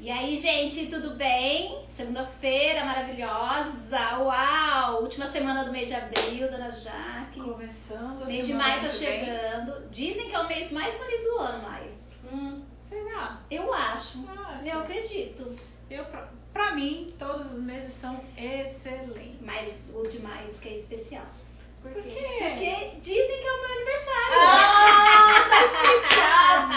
E aí, gente, tudo bem? Segunda-feira maravilhosa! Uau! Última semana do mês de abril, dona Jaque. Começando a Mês de maio tá chegando. Dizem que é o mês mais bonito do ano, maio. Será? Eu acho. Acho. Eu acredito. Pra mim, todos os meses são excelentes. Mas o de maio diz que é especial. Por quê? Porque dizem que é o meu aniversário. Tá explicado!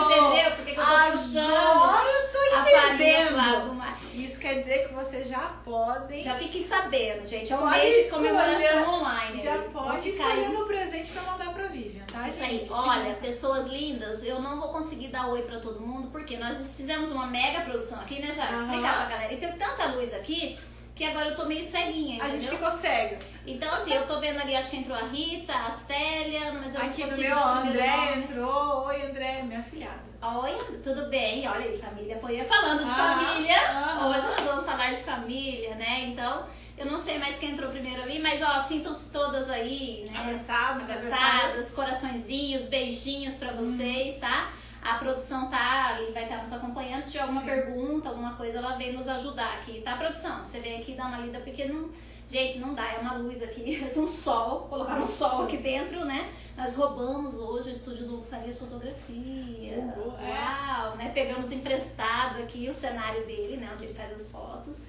Entendeu? Porque que eu tô puxando Agora eu tô a farinha entendendo. lá do maio. Isso quer dizer que vocês já podem... Já fiquem sabendo, gente. É um Pode mês de escolher. comemoração online. Já Vou pode ficar escolher aí. meu presente pra mandar pra Vivian, tá, Isso aí, gente? olha, pessoas lindas, eu não vou conseguir dar oi pra todo mundo, porque nós fizemos uma mega produção aqui, né, já? Explicar pra galera. E tem tanta luz aqui, que agora eu tô meio ceguinha, A entendeu? gente ficou cega. Então, assim, eu tô vendo ali, acho que entrou a Rita, a Astélia, mas eu Aqui não no consigo meu, dar o a primeiro André nome. entrou. Oi, André, minha filhada. Oi, tudo bem? Olha aí, família. Foi falando de Ah, família. ah. Hoje nós vamos falar de família, né? Então, eu não sei mais quem entrou primeiro ali, mas ó, sintam-se todas aí, né? Abraçadas, coraçõezinhos, beijinhos pra vocês, tá? A produção tá ali, vai estar nos acompanhando. Se tiver alguma pergunta, alguma coisa, ela vem nos ajudar aqui, tá, produção? Você vem aqui dar uma lida, porque não. Gente, não dá, é uma luz aqui, faz um sol, colocar um sol aqui dentro, né? Nós roubamos hoje o estúdio do Farias Fotografia. Uau, né? Pegamos emprestado aqui o cenário dele, né? Onde ele faz as fotos,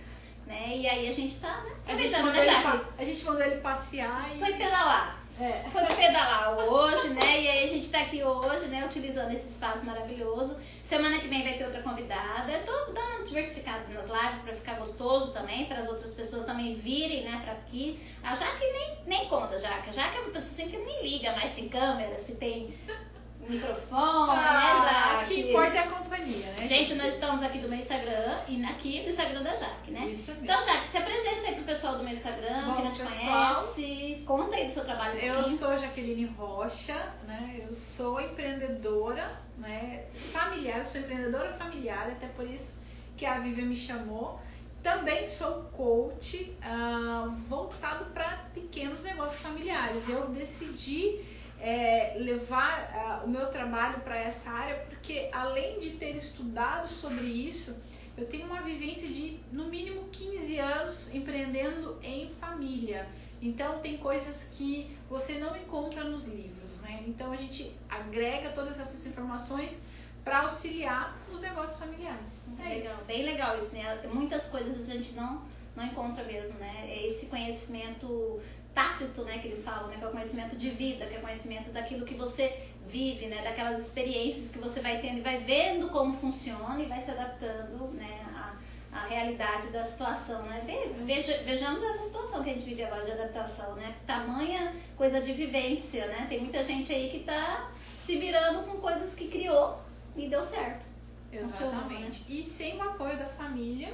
né? E aí a gente tá, né? A gente aproveitando, mandou, né, Jaque? a gente mandou ele passear e... Foi pedalar. É. Foi pedalar hoje, né? E aí a gente tá aqui hoje, né? Utilizando esse espaço maravilhoso. Semana que vem vai ter outra convidada. Eu tô dando uma diversificada nas lives pra ficar gostoso também, para as outras pessoas também virem, né, pra aqui. A Jaque nem conta, Jaque. A Jaque é uma pessoa assim que nem liga, mas tem câmera, se tem microfone, né, Jaque? O que importa é a companhia, né? Gente, nós estamos aqui do meu Instagram e aqui do Instagram da Jaque, né? Isso mesmo. Então, Jaque, se apresenta aí pro pessoal do meu Instagram, Bom, que não te pessoal, conhece. Conta aí do seu trabalho um Eu pouquinho. sou Jaqueline Rocha, né? Eu sou empreendedora, né? Familiar, eu sou empreendedora familiar, até por isso que a Vivian me chamou. Também sou coach voltado para pequenos negócios familiares. Eu decidi levar o meu trabalho para essa área porque, além de ter estudado sobre isso, eu tenho uma vivência de no mínimo 15 anos empreendendo em família. Então tem coisas que você não encontra nos livros, né? Então a gente agrega todas essas informações para auxiliar os negócios familiares. Legal, bem legal isso, né? Muitas coisas a gente não encontra mesmo, né? Esse conhecimento tácito, né, que eles falam, né, que é o conhecimento de vida, que é o conhecimento daquilo que você vive, né, daquelas experiências que você vai tendo e vai vendo como funciona e vai se adaptando, né, à realidade da situação, né. Vejamos essa situação que a gente vive agora de adaptação, né, tamanha coisa de vivência, né, tem muita gente aí que tá se virando com coisas que criou e deu certo. Exatamente. Funciona, né? E sem o apoio da família,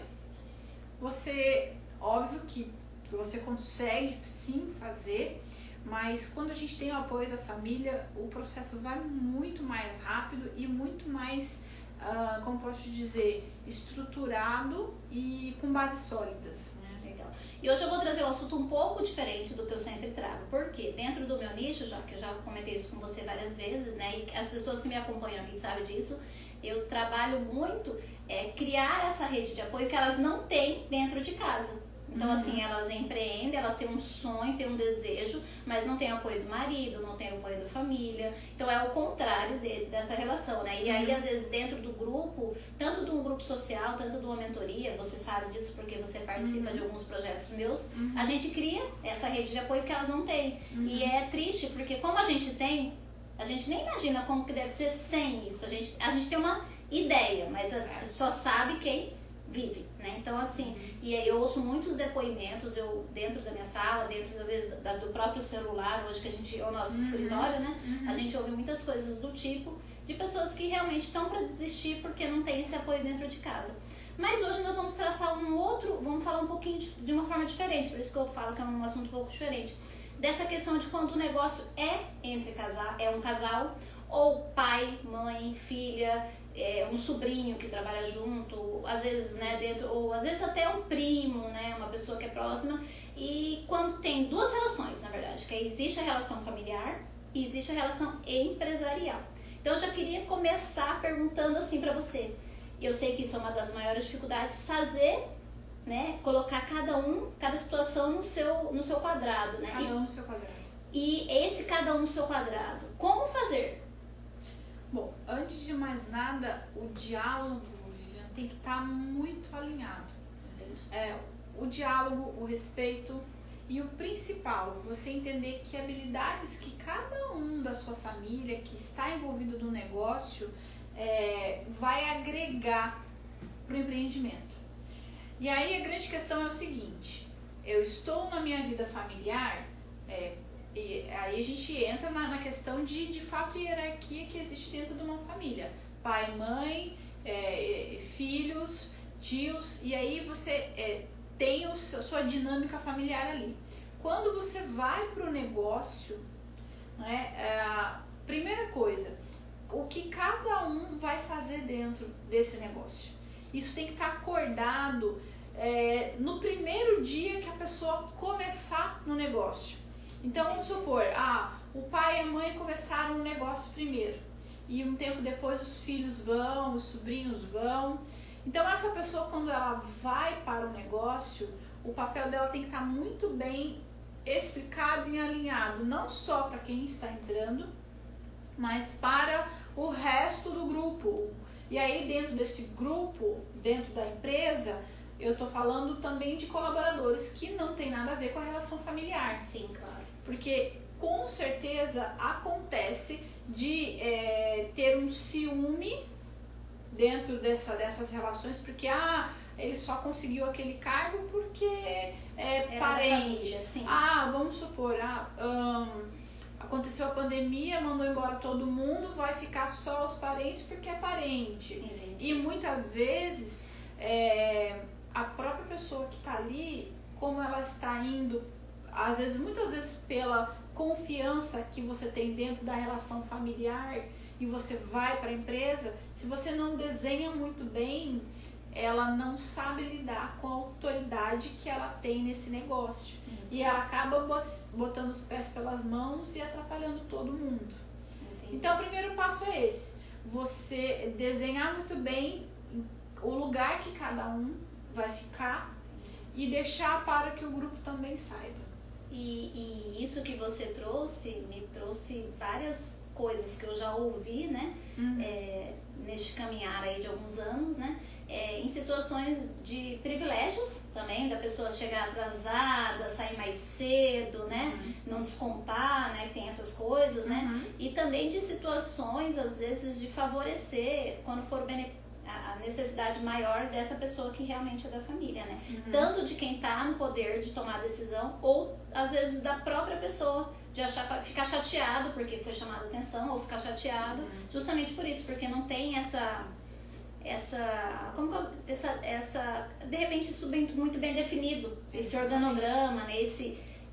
você, óbvio que você consegue sim fazer, mas quando a gente tem o apoio da família, o processo vai muito mais rápido e muito mais, como posso dizer, estruturado e com bases sólidas. Legal. E hoje eu vou trazer um assunto um pouco diferente do que eu sempre trago, porque dentro do meu nicho, já que eu já comentei isso com você várias vezes, né, e as pessoas que me acompanham aqui sabem disso, eu trabalho muito criar essa rede de apoio que elas não têm dentro de casa. Então, assim, elas empreendem, elas têm um sonho, têm um desejo, mas não tem apoio do marido, não tem apoio da família. Então, é o contrário dessa relação, né? E aí, às vezes, dentro do grupo, tanto de um grupo social, tanto de uma mentoria, você sabe disso porque você participa de alguns projetos meus, a gente cria essa rede de apoio que elas não têm. E é triste, porque como a gente tem, a gente nem imagina como que deve ser sem isso. A gente tem uma ideia, mas só sabe quem vive, né? Então, assim, e aí eu ouço muitos depoimentos, eu dentro da minha sala, dentro, às vezes, do próprio celular, hoje que a gente, é o nosso escritório, né? A gente ouve muitas coisas do tipo de pessoas que realmente estão para desistir porque não tem esse apoio dentro de casa. Mas hoje nós vamos traçar vamos falar um pouquinho de uma forma diferente, por isso que eu falo que é um assunto um pouco diferente. Dessa questão de quando o negócio é um casal, ou pai, mãe, filha, um sobrinho que trabalha junto, às vezes, né, ou às vezes até um primo, né, uma pessoa que é próxima. E quando tem duas relações, na verdade, que aí existe a relação familiar e existe a relação empresarial. Então eu já queria começar perguntando assim pra você, e eu sei que isso é uma das maiores dificuldades, fazer, né, colocar cada situação no seu quadrado, né? Cada um no seu quadrado. E esse cada um no seu quadrado, como fazer? Bom, antes de mais nada, o diálogo, Vivian, tem que estar muito alinhado. O diálogo, o respeito e o principal, você entender que habilidades que cada um da sua família que está envolvido no negócio vai agregar para o empreendimento. E aí a grande questão é o seguinte, eu estou na minha vida familiar, e aí a gente entra na questão de fato hierarquia que existe dentro de uma família. Pai, mãe, filhos, tios, e aí você tem a sua dinâmica familiar ali. Quando você vai para o negócio, né, a primeira coisa, o que cada um vai fazer dentro desse negócio. Isso tem que estar acordado no primeiro dia que a pessoa começar no negócio. Então vamos supor, o pai e a mãe começaram um negócio primeiro e um tempo depois os filhos vão, os sobrinhos vão. Então essa pessoa, quando ela vai para o negócio, o papel dela tem que estar muito bem explicado e alinhado, não só para quem está entrando, mas para o resto do grupo. E aí dentro desse grupo, dentro da empresa, eu estou falando também de colaboradores que não tem nada a ver com a relação familiar. Sim, claro. Porque com certeza acontece de ter um ciúme dentro dessas relações, porque ele só conseguiu aquele cargo porque é parente. Família, sim. Vamos supor, aconteceu a pandemia, mandou embora todo mundo, vai ficar só os parentes porque é parente. Entendi. E muitas vezes a própria pessoa que está ali, como ela está indo, muitas vezes pela confiança que você tem dentro da relação familiar e você vai para a empresa, se você não desenha muito bem, ela não sabe lidar com a autoridade que ela tem nesse negócio. E ela acaba botando os pés pelas mãos e atrapalhando todo mundo. Entendi. Então o primeiro passo é esse, você desenhar muito bem o lugar que cada um vai ficar e deixar para que o grupo também saiba. E isso que você trouxe, me trouxe várias coisas que eu já ouvi, né? Neste caminhar aí de alguns anos, né? Em situações de privilégios também, da pessoa chegar atrasada, sair mais cedo, né? Não descontar, né? Tem essas coisas, né? E também de situações, às vezes, de favorecer quando for a necessidade maior dessa pessoa que realmente é da família, né? Tanto de quem está no poder de tomar a decisão, ou às vezes da própria pessoa, de ficar chateado porque foi chamada a atenção, ou ficar chateado justamente por isso, porque não tem de repente isso muito bem definido, esse organograma, né?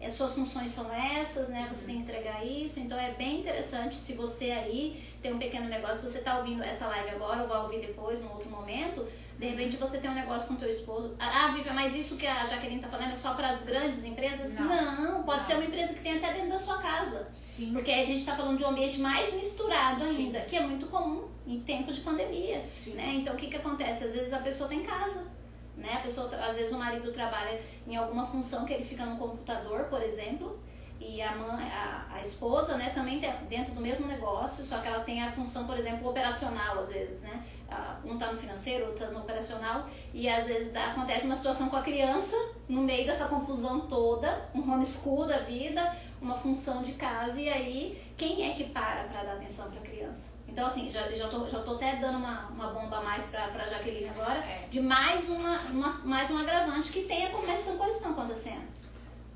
As suas funções são essas, né? Você tem que entregar isso, então é bem interessante se você aí tem um pequeno negócio, se você está ouvindo essa live agora ou vai ouvir depois, num outro momento, de repente você tem um negócio com teu esposo. Vivian, mas isso que a Jaqueline está falando é só para as grandes empresas? Não, pode ser uma empresa que tem até dentro da sua casa. Sim. Porque a gente está falando de um ambiente mais misturado ainda, que é muito comum em tempos de pandemia. Né? Então o que acontece? Às vezes a pessoa está em casa. Né? A pessoa, às vezes o marido trabalha em alguma função que ele fica no computador, por exemplo, e a esposa, né, também tem dentro do mesmo negócio, só que ela tem a função, por exemplo, operacional, às vezes, né? Um está no financeiro, outro está no operacional, e às vezes acontece uma situação com a criança, no meio dessa confusão toda, um homeschool da vida, uma função de casa, e aí quem é que para dar atenção para a criança? Então, assim, já tô até dando uma bomba a mais pra Jaqueline agora, de mais um agravante que tenha como essas coisas estão acontecendo.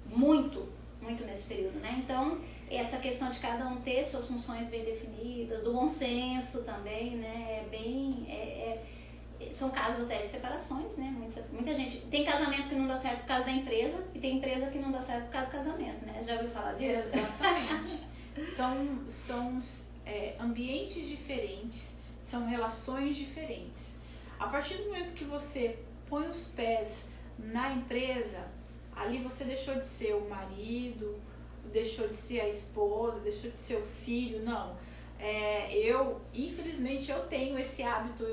Muito nesse período, né? Então, essa questão de cada um ter suas funções bem definidas, do bom senso também, né? São casos até de separações, né? Muita gente... Tem casamento que não dá certo por causa da empresa e tem empresa que não dá certo por causa do casamento, né? Já ouviu falar disso? Exatamente. São ambientes diferentes, são relações diferentes. A partir do momento que você põe os pés na empresa, ali você deixou de ser o marido, deixou de ser a esposa, deixou de ser o filho, não. infelizmente, eu tenho esse hábito,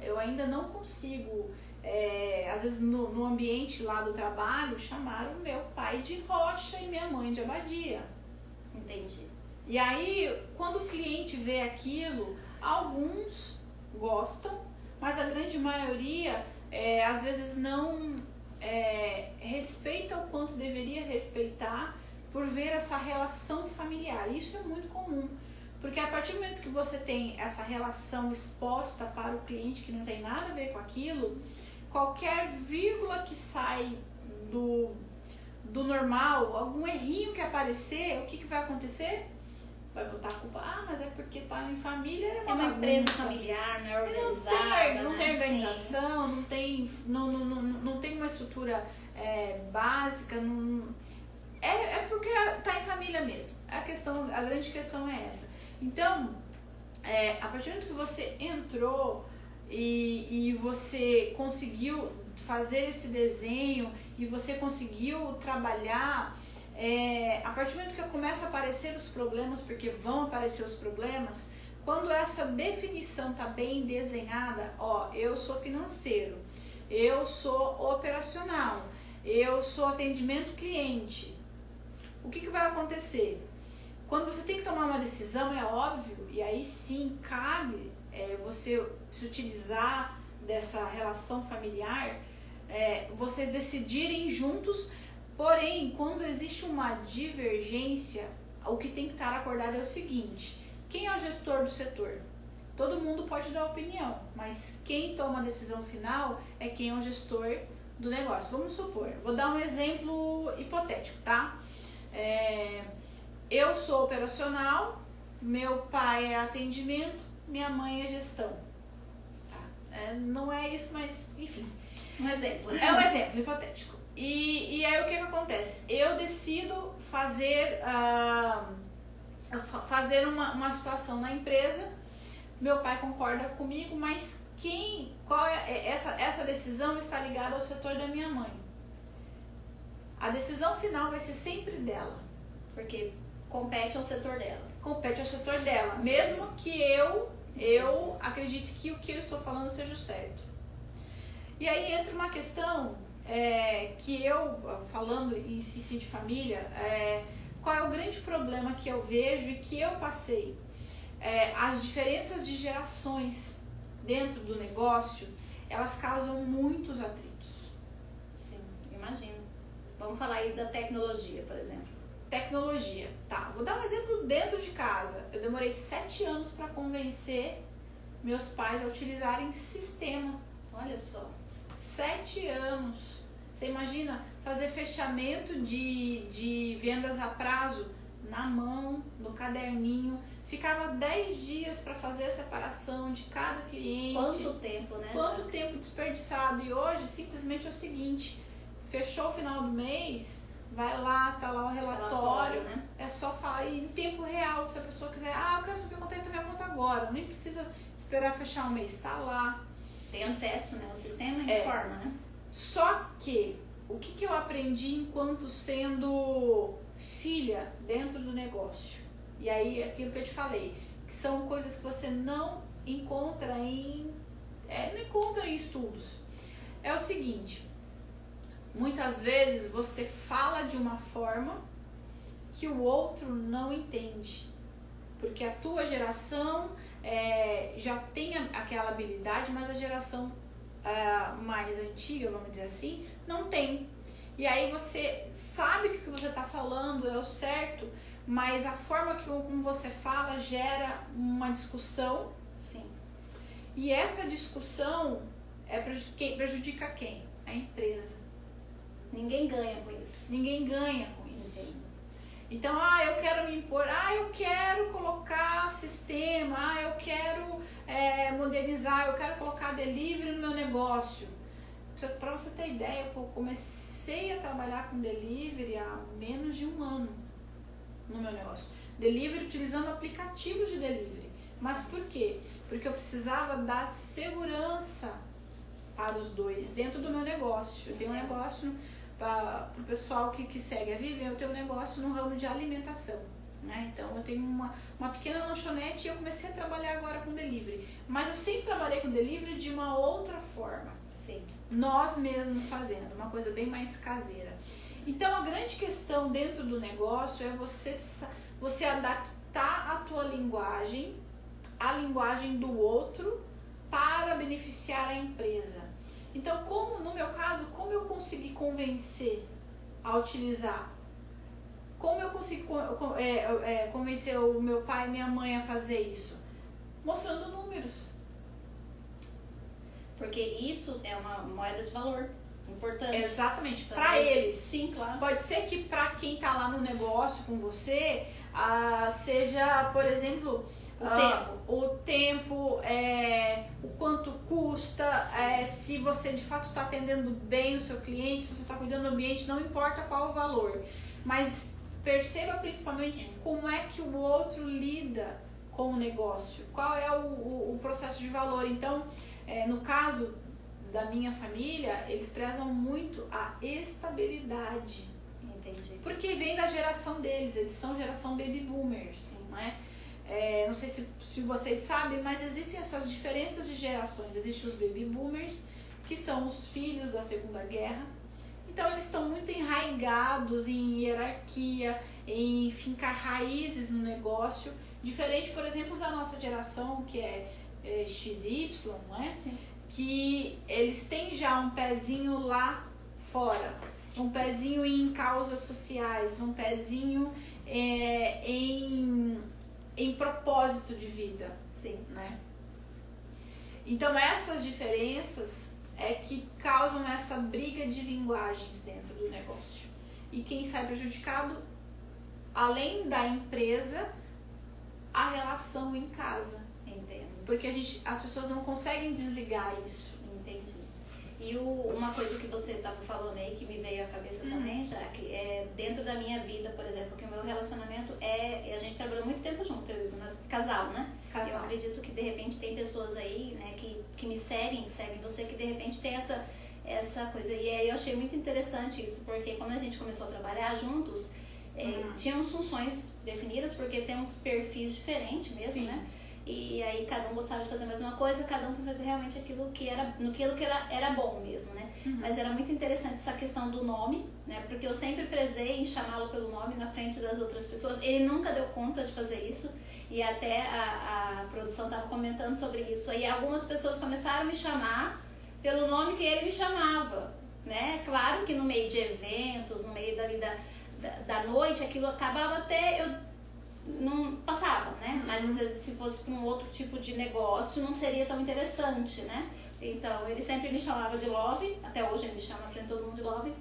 eu ainda não consigo, às vezes no ambiente lá do trabalho, chamar o meu pai de Rocha e minha mãe de Abadia. Entendi. E aí, quando o cliente vê aquilo, alguns gostam, mas a grande maioria, às vezes não respeita o quanto deveria respeitar por ver essa relação familiar. Isso é muito comum, porque a partir do momento que você tem essa relação exposta para o cliente que não tem nada a ver com aquilo, qualquer vírgula que sai do normal, algum errinho que aparecer, o que vai acontecer? Vai botar a culpa, mas é porque tá em família, é uma empresa familiar, não é organizada, não tem organização, não tem uma estrutura básica, é porque tá em família mesmo. A grande questão é essa. Então, a partir do momento que você entrou e você conseguiu fazer esse desenho e você conseguiu trabalhar, a partir do momento que começa a aparecer os problemas, porque vão aparecer os problemas, quando essa definição está bem desenhada, eu sou financeiro, eu sou operacional, eu sou atendimento cliente, o que vai acontecer? Quando você tem que tomar uma decisão, é óbvio, e aí sim cabe você se utilizar dessa relação familiar, vocês decidirem juntos. Porém, quando existe uma divergência, o que tem que estar acordado é o seguinte: quem é o gestor do setor? Todo mundo pode dar opinião, mas quem toma a decisão final é quem é o gestor do negócio. Vamos supor, vou dar um exemplo hipotético, tá? Eu sou operacional, meu pai é atendimento, minha mãe é gestão. Tá? Não é isso, mas enfim. Um exemplo. É um exemplo hipotético. E aí o que acontece? Eu decido fazer uma situação na empresa, meu pai concorda comigo, mas essa decisão está ligada ao setor da minha mãe. A decisão final vai ser sempre dela. Porque compete ao setor dela. Compete ao setor dela, mesmo que eu acredite que o que eu estou falando seja o certo. E aí entra uma questão que eu, falando em si de família, qual é o grande problema que eu vejo e que eu passei? As diferenças de gerações dentro do negócio, elas causam muitos atritos. Sim, imagino. Vamos falar aí da tecnologia, por exemplo. Tecnologia, tá. Vou dar um exemplo dentro de casa. Eu demorei 7 anos para convencer meus pais a utilizarem sistema. Olha só. 7 anos. Você imagina fazer fechamento de vendas a prazo na mão, no caderninho. Ficava 10 dias para fazer a separação de cada cliente. Quanto tempo, né? Quanto tempo desperdiçado. E hoje simplesmente é o seguinte: fechou o final do mês, vai lá, tá lá o relatório, né? É só falar em tempo real. Se a pessoa quiser, eu quero saber quanto é que tá minha conta agora. Nem precisa esperar fechar o mês, tá lá. Tem acesso, né? O sistema informa, né? Só que, o que eu aprendi enquanto sendo filha dentro do negócio? E aí, aquilo que eu te falei, que são coisas que você não encontra não encontra em estudos. É o seguinte: muitas vezes você fala de uma forma que o outro não entende. Porque a tua geração já tem aquela habilidade, mas a geração mais antiga, vamos dizer assim, não tem. E aí você sabe que o que você está falando é o certo, mas a forma como você fala gera uma discussão. Sim. E essa discussão prejudica quem? A empresa. Ninguém ganha com isso. Ninguém ganha com isso. Entendo. Então, eu quero me impor, eu quero colocar sistema, eu quero modernizar, eu quero colocar delivery no meu negócio. Para você ter ideia, eu comecei a trabalhar com delivery há menos de 1 ano no meu negócio. Delivery utilizando aplicativos de delivery. Mas por quê? Porque eu precisava dar segurança para os dois dentro do meu negócio. Eu tenho um negócio para o pessoal que segue a Viver, eu tenho um negócio no ramo de alimentação. né? Então eu tenho uma pequena lanchonete e eu comecei a trabalhar agora com delivery. Mas eu sempre trabalhei com delivery de uma outra forma. Sim. Nós mesmos fazendo, uma coisa bem mais caseira. Então a grande questão dentro do negócio é você adaptar a tua linguagem à linguagem do outro para beneficiar a empresa. Então, como no meu caso, como eu consegui convencer a utilizar? Como eu consegui convencer o meu pai e minha mãe a fazer isso? Mostrando números. Porque isso é uma moeda de valor importante. Exatamente, para eles. Sim, claro. Pode ser que para quem está lá no negócio com você, seja, por exemplo, o tempo, o quanto custa, se você de fato está atendendo bem o seu cliente, se você está cuidando do ambiente, não importa qual o valor. Mas perceba principalmente como é que o outro lida com o negócio, qual é o processo de valor. Então, no caso da minha família, eles prezam muito a estabilidade. Entendi. Porque vem da geração deles, eles são geração baby boomers, Sim. não é? Não sei se vocês sabem, mas existem essas diferenças de gerações. Existem os baby boomers, que são os filhos da Segunda Guerra. Então eles estão muito enraigados em hierarquia, em fincar raízes no negócio. Diferente, por exemplo, da nossa geração, que é XY, não é? Sim. Que eles têm já um pezinho lá fora, um pezinho em causas sociais, um pezinho em propósito de vida. Sim. Né? Então essas diferenças é que causam essa briga de linguagens dentro do negócio. E quem sai prejudicado, além da empresa, a relação em casa. Entendo. Porque as pessoas não conseguem desligar isso. Entendi. E uma coisa que você estava falando aí, que me veio à cabeça também, já que dentro da minha vida, por exemplo, que o meu relacionamento a gente trabalhou muito tempo junto, nós, casal, né? Casal. Eu acredito que de repente tem pessoas aí, né, que me seguem você, que de repente tem essa coisa. E aí eu achei muito interessante isso, porque quando a gente começou a trabalhar juntos, tínhamos funções definidas, porque temos perfis diferentes mesmo, Sim. né? E aí cada um gostava de fazer a mesma coisa, cada um fazia realmente aquilo que era bom mesmo, né? Mas era muito interessante essa questão do nome, né? Porque eu sempre prezei em chamá-lo pelo nome na frente das outras pessoas. Ele nunca deu conta de fazer isso, e até a produção estava comentando sobre isso. Aí algumas pessoas começaram a me chamar pelo nome que ele me chamava, né? Claro que no meio de eventos, no meio da noite, aquilo acabava até... não passava, né? Mas às vezes se fosse para um outro tipo de negócio não seria tão interessante, né? Então ele sempre me chamava de Love, até hoje ele me chama na frente de todo mundo de Love.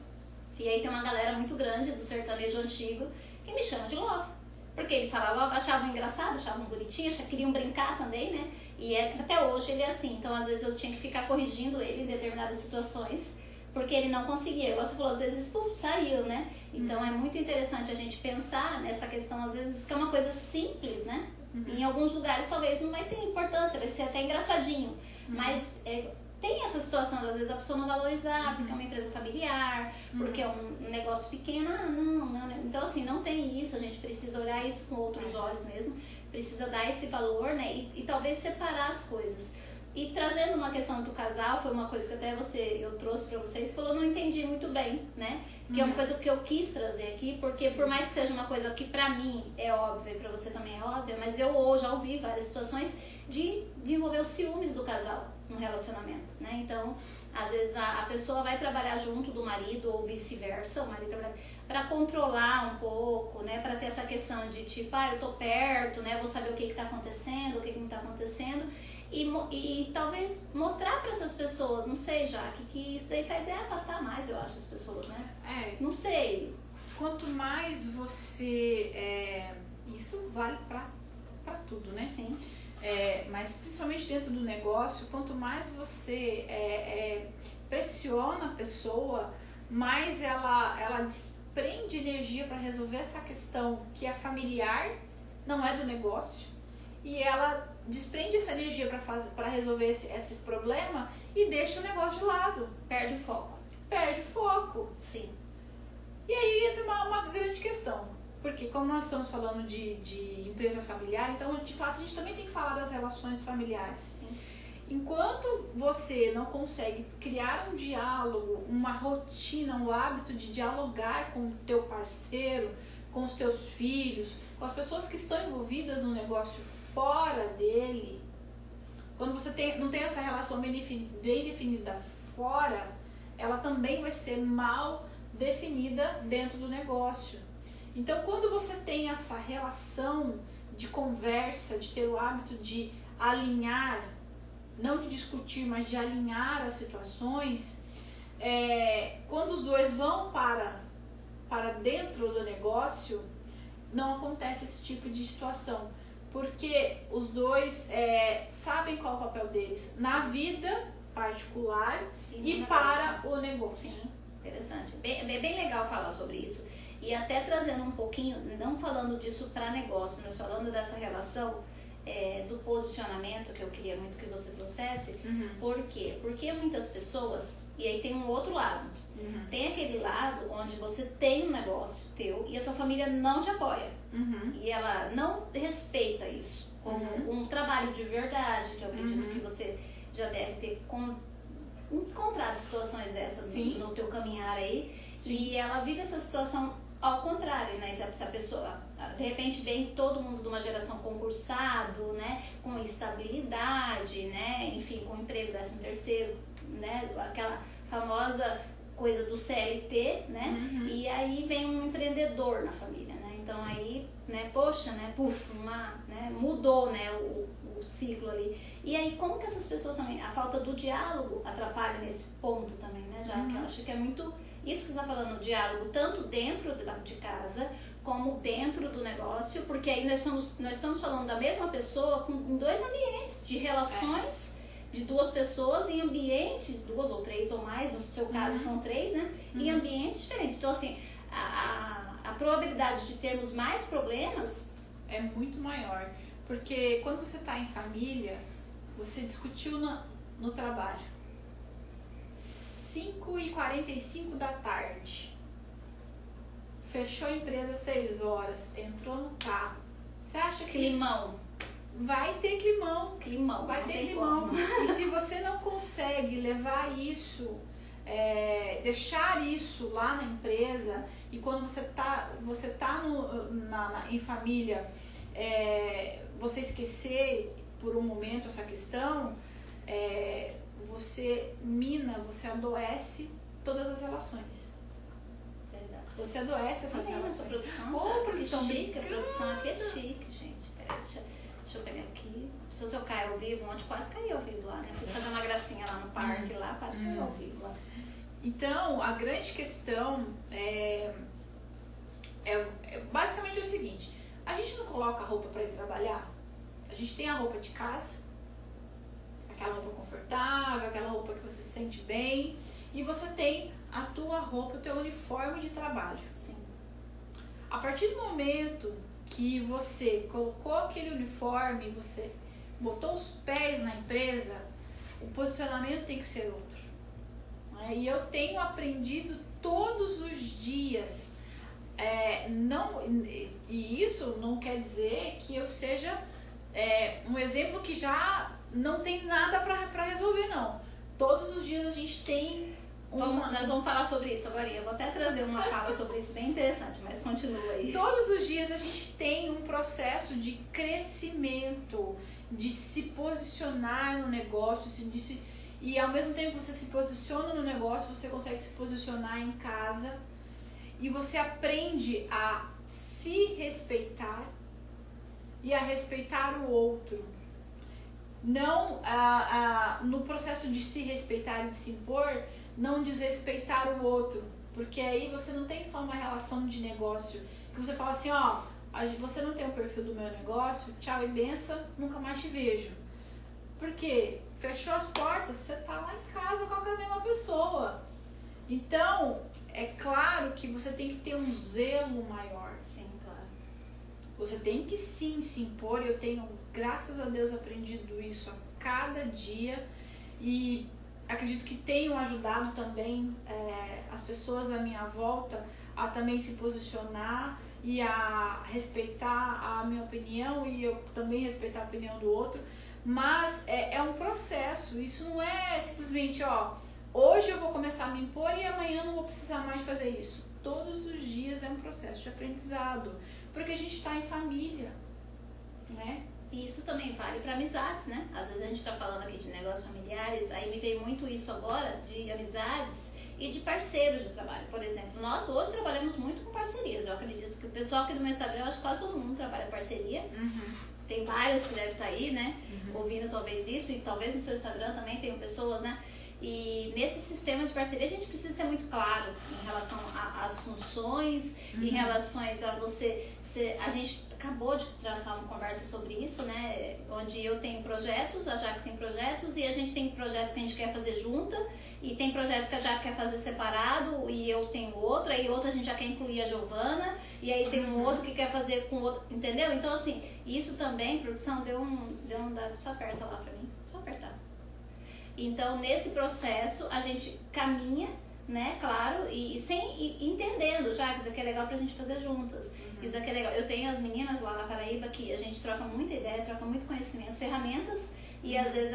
E aí tem uma galera muito grande do sertanejo antigo que me chama de Love. Porque ele falava, achavam engraçado, achavam bonitinho, queriam brincar também, né? E até hoje ele é assim, então às vezes eu tinha que ficar corrigindo ele em determinadas situações, porque ele não conseguia. Igual você falou, às vezes, saiu, né? Então é muito interessante a gente pensar nessa questão, às vezes, que é uma coisa simples, né? Em alguns lugares talvez não vai ter importância, vai ser até engraçadinho. Mas tem essa situação, às vezes, a pessoa não valorizar, porque é uma empresa familiar, porque é um negócio pequeno. Não. Então, assim, não tem isso, a gente precisa olhar isso com outros olhos mesmo, precisa dar esse valor, né? E talvez separar as coisas. E trazendo uma questão do casal, foi uma coisa que até eu trouxe pra vocês, que eu não entendi muito bem, né? Que é uma coisa que eu quis trazer aqui, porque por mais que seja uma coisa que pra mim é óbvia e pra você também é óbvia, mas eu já ouvi várias situações de envolver os ciúmes do casal no relacionamento, né? Então, às vezes a pessoa vai trabalhar junto do marido ou vice-versa, o marido trabalha para controlar um pouco, né? Para ter essa questão de tipo, eu tô perto, né? Vou saber o que tá acontecendo, o que não tá acontecendo. E talvez mostrar para essas pessoas, não sei, Jaque, que isso daí faz afastar mais, eu acho, as pessoas, né? Não sei. Quanto mais você... isso vale para tudo, né? Sim. Mas principalmente dentro do negócio, quanto mais você pressiona a pessoa, mais ela desprende energia para resolver essa questão que é familiar, não é do negócio, e ela desprende essa energia para resolver esse problema e deixa o negócio de lado. Perde o foco. Perde o foco. Sim. E aí entra uma grande questão. Porque como nós estamos falando de empresa familiar, então de fato a gente também tem que falar das relações familiares. Sim. Enquanto você não consegue criar um diálogo, uma rotina, um hábito de dialogar com o teu parceiro, com os teus filhos, com as pessoas que estão envolvidas no negócio fora dele, quando você não tem essa relação bem definida fora, ela também vai ser mal definida dentro do negócio. Então, quando você tem essa relação de conversa, de ter o hábito de alinhar, não de discutir, mas de alinhar as situações, quando os dois vão para dentro do negócio, não acontece esse tipo de situação. Porque os dois sabem qual é o papel deles na vida particular e para o negócio. Sim, interessante. É bem legal falar sobre isso. E até trazendo um pouquinho, não falando disso para negócio, mas falando dessa relação do posicionamento, que eu queria muito que você trouxesse. Uhum. Por quê? Porque muitas pessoas, e aí tem um outro lado, tem aquele lado onde você tem um negócio teu e a tua família não te apoia. E ela não respeita isso como um trabalho de verdade, que eu acredito que você já deve ter encontrado situações dessas no teu caminhar aí. Sim. E ela vive essa situação ao contrário, né? Se a pessoa, de repente, vem todo mundo de uma geração concursado, né? Com estabilidade, né? Enfim, com emprego 13º, né? Aquela famosa coisa do CLT, né? E aí vem um empreendedor na família, né? Então aí, né? Poxa, né? Mudou, né? O ciclo ali. E aí, como que essas pessoas também, a falta do diálogo atrapalha nesse ponto também, né? Já que eu acho que é muito isso que você está falando, o diálogo tanto dentro de casa como dentro do negócio, porque aí nós estamos falando da mesma pessoa em dois ambientes de relações de duas pessoas em ambientes, 2 ou 3 ou mais, no seu caso são 3, né? Em ambientes diferentes. Então, assim, a probabilidade de termos mais problemas é muito maior, porque quando você está em família, você discutiu no trabalho. 5h45 da tarde. Fechou a empresa 6 horas, entrou no carro. Você acha que climão? Vai ter climão. Vai ter climão. E se você não consegue levar isso, deixar isso lá na empresa, e quando você tá em família, você esquecer por um momento essa questão, você você adoece todas as relações. Verdade. Você adoece essas relações. Produção chique, a produção aqui é chique, gente. Deixa eu pegar aqui. Se eu cair ao vivo, ontem quase caí ao vivo lá, né? Fui fazer uma gracinha lá no parque, lá, quase caí ao vivo lá. Então, a grande questão é basicamente o seguinte: a gente não coloca a roupa para ir trabalhar, a gente tem a roupa de casa, aquela roupa confortável, aquela roupa que você se sente bem, e você tem a tua roupa, o teu uniforme de trabalho. Sim. A partir do momento que você colocou aquele uniforme, você botou os pés na empresa, o posicionamento tem que ser outro. E eu tenho aprendido todos os dias. E isso não quer dizer que eu seja um exemplo que já não tem nada para resolver, não. Todos os dias a gente tem nós vamos falar sobre isso agora. Eu vou até trazer uma fala sobre isso bem interessante, mas continua aí. Todos os dias a gente tem um processo de crescimento, de se posicionar no negócio, e ao mesmo tempo que você se posiciona no negócio, você consegue se posicionar em casa, e você aprende a se respeitar e a respeitar o outro. Não no processo de se respeitar e de se impor, não desrespeitar o outro, porque aí você não tem só uma relação de negócio que você fala assim, você não tem o perfil do meu negócio, tchau e benção, nunca mais te vejo. Por quê? Fechou as portas, você tá lá em casa com a mesma pessoa. Então, é claro que você tem que ter um zelo maior. Sim, claro. Você tem que sim se impor. Eu tenho, graças a Deus, aprendido isso a cada dia, e acredito que tenham ajudado também as pessoas à minha volta a também se posicionar e a respeitar a minha opinião e eu também respeitar a opinião do outro, mas é um processo, isso não é simplesmente, hoje eu vou começar a me impor e amanhã eu não vou precisar mais fazer isso. Todos os dias é um processo de aprendizado, porque a gente está em família, né? E isso também vale para amizades, né? Às vezes a gente está falando aqui de negócios familiares, aí me veio muito isso agora, de amizades e de parceiros de trabalho. Por exemplo, nós hoje trabalhamos muito com parcerias. Eu acredito que o pessoal aqui do meu Instagram, acho que quase todo mundo trabalha parceria. Tem várias que devem estar aí, né? Ouvindo talvez isso, e talvez no seu Instagram também tenham pessoas, né? E nesse sistema de parceria a gente precisa ser muito claro em relação às funções, em relação a você a gente acabou de traçar uma conversa sobre isso, né? Onde eu tenho projetos, a Jaque tem projetos, e a gente tem projetos que a gente quer fazer junta, e tem projetos que a Jaque quer fazer separado, e eu tenho outro, aí outro a gente já quer incluir a Giovana, e aí tem um outro que quer fazer com outro, entendeu? Então assim, isso também, produção, deu um dado, só aperta lá pra mim, só apertar. Então, nesse processo, a gente caminha, né, claro, e entendendo já que isso aqui é legal pra gente fazer juntas. Isso aqui é legal. Eu tenho as meninas lá na Paraíba que a gente troca muita ideia, troca muito conhecimento, ferramentas, e às vezes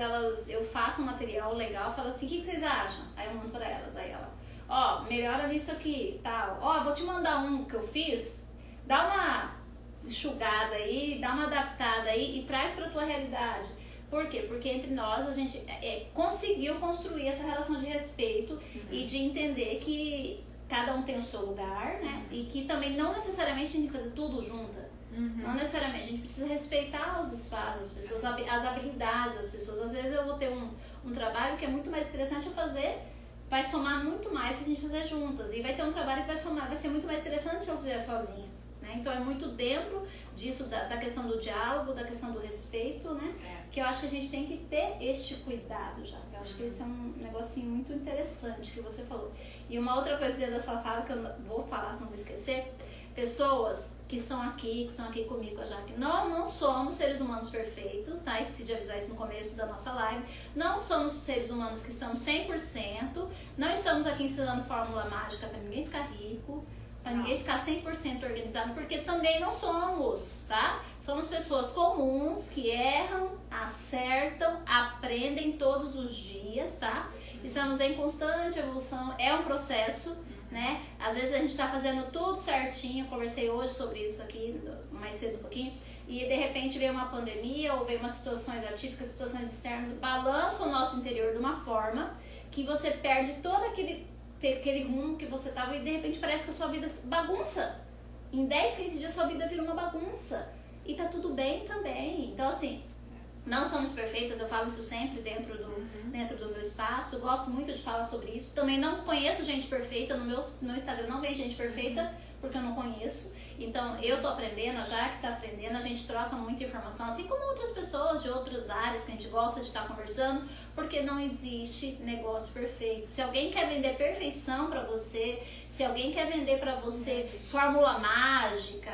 eu faço um material legal, falo assim, o que vocês acham? Aí eu mando pra elas, aí ela, melhora nisso aqui, tal. Vou te mandar um que eu fiz, dá uma enxugada aí, dá uma adaptada aí e traz pra tua realidade. Por quê? Porque entre nós a gente conseguiu construir essa relação de respeito e de entender que cada um tem o seu lugar, né? E que também não necessariamente a gente tem que fazer tudo junta. Não necessariamente. A gente precisa respeitar os espaços, as pessoas, as habilidades das pessoas. Às vezes eu vou ter um trabalho que é muito mais interessante eu fazer, vai somar muito mais se a gente fazer juntas. E vai ter um trabalho que vai ser muito mais interessante se eu fizer sozinha. Então é muito dentro disso, da questão do diálogo, da questão do respeito, né? Que eu acho que a gente tem que ter este cuidado já. Eu acho que esse é um negocinho muito interessante que você falou. E uma outra coisa dentro da sua fala que eu vou falar, se não vou esquecer, pessoas que estão aqui comigo, com a Jaque, não somos seres humanos perfeitos, tá? Esqueci de avisar isso no começo da nossa live. Não somos seres humanos que estamos 100%, não estamos aqui ensinando fórmula mágica para ninguém ficar rico, para ninguém ficar 100% organizado, porque também não somos, tá? Somos pessoas comuns que erram, acertam, aprendem todos os dias, tá? Estamos em constante evolução, é um processo, né? Às vezes a gente está fazendo tudo certinho, conversei hoje sobre isso aqui, mais cedo um pouquinho, e de repente veio uma pandemia ou veio umas situações atípicas, situações externas, balançam o nosso interior de uma forma que você perde todo aquele rumo que você tava e de repente parece que a sua vida bagunça. Em 10, 15 dias sua vida vira uma bagunça. E tá tudo bem também. Então assim, não somos perfeitas, eu falo isso sempre dentro do meu espaço. Eu gosto muito de falar sobre isso. Também não conheço gente perfeita, no meu Instagram não vem gente perfeita, porque eu não conheço. Então eu tô aprendendo, a Jaque tá aprendendo, a gente troca muita informação, assim como outras pessoas de outras áreas que a gente gosta de estar conversando, porque não existe negócio perfeito. Se alguém quer vender perfeição pra você, se alguém quer vender pra você fórmula mágica,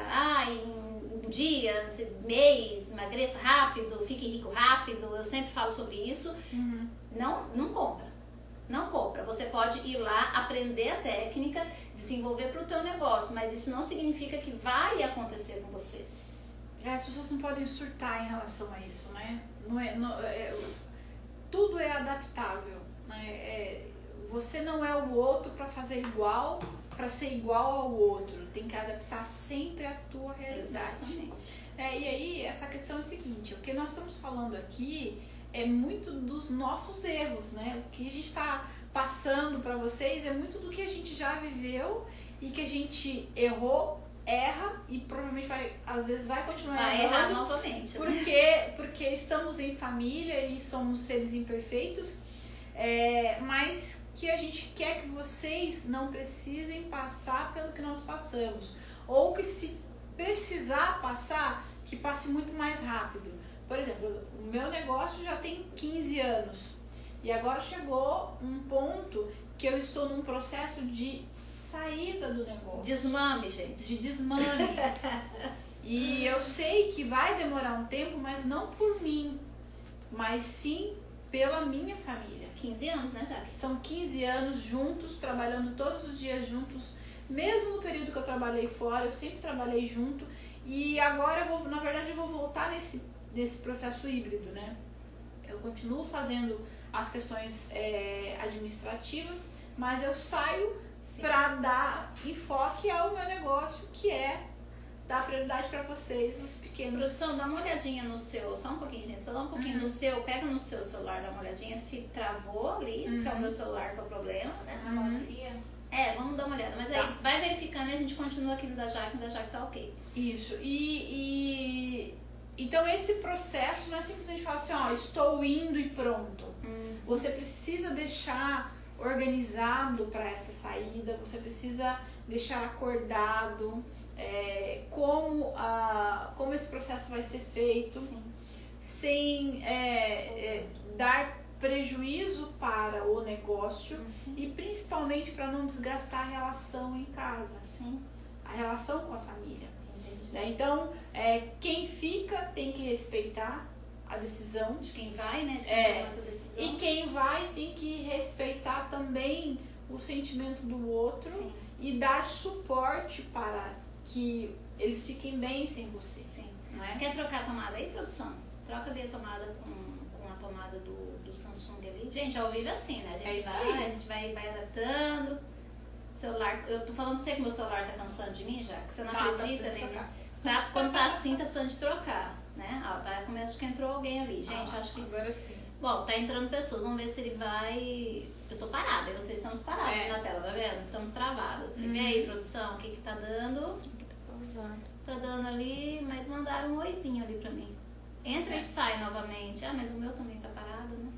em um dia, mês, emagreça rápido, fique rico rápido, eu sempre falo sobre isso, não compra. Não compra. Você pode ir lá, aprender a técnica, desenvolver para o teu negócio, mas isso não significa que vai acontecer com você. As pessoas não podem surtar em relação a isso, né? Tudo é adaptável, né? Você não é o outro para fazer igual, para ser igual ao outro. Tem que adaptar sempre a tua realidade. E aí, essa questão é o seguinte, o que nós estamos falando aqui é muito dos nossos erros, né? O que a gente está passando para vocês é muito do que a gente já viveu e que a gente erra e provavelmente às vezes vai continuar errar novamente. Porque estamos em família e somos seres imperfeitos, mas que a gente quer que vocês não precisem passar pelo que nós passamos. Ou que se precisar passar, que passe muito mais rápido. Por exemplo, o meu negócio já tem 15 anos e agora chegou um ponto que eu estou num processo de saída do negócio. Desmame, gente. De desmame. E eu sei que vai demorar um tempo, mas não por mim, mas sim pela minha família. 15 anos, né, Jaque? São 15 anos juntos, trabalhando todos os dias juntos, Mesmo no período que eu trabalhei fora, eu sempre trabalhei junto. E agora, na verdade, eu vou voltar nesse processo híbrido, né? Eu continuo fazendo as questões administrativas, mas eu saio para dar enfoque ao meu negócio, que é dar prioridade para vocês, os pequenos. Produção, dá uma olhadinha no seu, só um pouquinho, gente, só dá um pouquinho no seu, pega no seu celular, dá uma olhadinha se travou ali, se é o meu celular que é o problema, né? Vamos dar uma olhada, mas aí vai verificando e a gente continua aqui no da Jaque tá ok. Isso, então esse processo não é simplesmente falar assim, ó, estou indo e pronto. Você precisa deixar organizado para essa saída, você precisa deixar acordado como esse processo vai ser feito, sem dar prejuízo para o negócio e principalmente para não desgastar a relação em casa, a relação com a família. Né? Então, quem fica tem que respeitar a decisão de quem vai, né? De quem toma essa decisão. E quem vai tem que respeitar também o sentimento do outro e dar suporte para que eles fiquem bem sem você. Né? Quer trocar a tomada aí, produção? Troca ali a tomada com a tomada do Samsung ali. Gente, ao vivo é assim, né? A gente vai adaptando. Celular, eu tô falando pra você que meu celular tá cansando de mim já, que você não acredita, né? Quando tá assim, tá precisando de trocar, né? Começa que entrou alguém ali. Gente, acho que... Agora sim. Bom, tá entrando pessoas, vamos ver se ele vai... Eu tô parada, e vocês estamos parados na tela, tá vendo? Estamos travadas. Vê aí, produção, o que tá dando? Tá dando ali, mas mandaram um oizinho ali pra mim. Entra e sai novamente. Mas o meu também tá parado, né?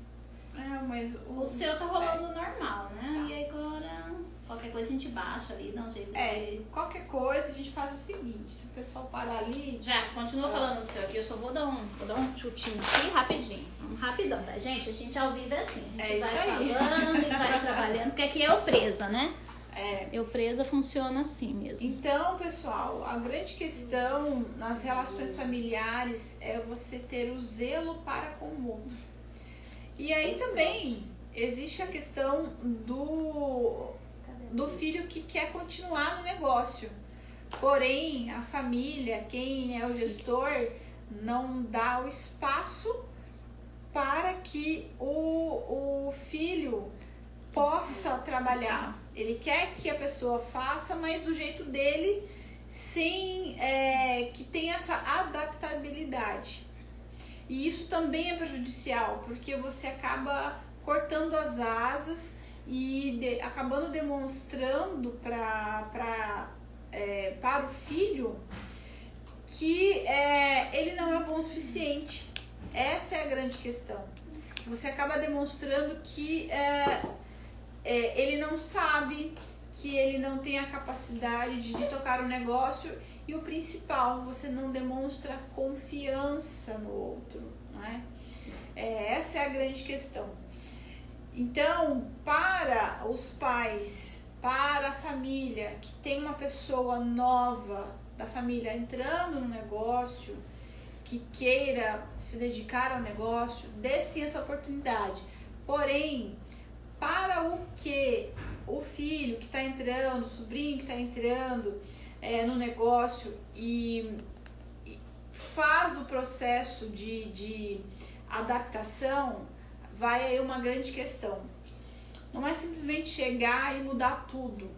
Mas o seu tá rolando normal, né? E aí agora, qualquer coisa a gente baixa ali, dá um jeito de... Qualquer coisa a gente faz o seguinte, se o pessoal parar ali... Já, continua falando o seu aqui, eu só vou dar um chutinho aqui rapidinho. Rapidão, tá? Gente, a gente ao vivo é assim. A gente vai falando e vai trabalhando, porque aqui é eu presa, né? Eu presa funciona assim mesmo. Então, pessoal, a grande questão nas relações familiares é você ter o zelo para com o outro. E aí também existe a questão do filho que quer continuar no negócio. Porém, a família, quem é o gestor, não dá o espaço para que o filho possa trabalhar. Ele quer que a pessoa faça, mas do jeito dele, sem que tenha essa adaptabilidade. E isso também é prejudicial, porque você acaba cortando as asas e acabando demonstrando para o filho que ele não é bom o suficiente. Essa é a grande questão. Você acaba demonstrando que ele não sabe, que ele não tem a capacidade de tocar o negócio. E o principal, você não demonstra confiança no outro, não é? Essa é a grande questão. Então, para os pais, para a família, que tem uma pessoa nova da família entrando no negócio, que queira se dedicar ao negócio, dê sim essa oportunidade. Porém, para o que o filho que está entrando, o sobrinho que está entrando no negócio e faz o processo de adaptação, vai aí uma grande questão. Não é simplesmente chegar e mudar tudo.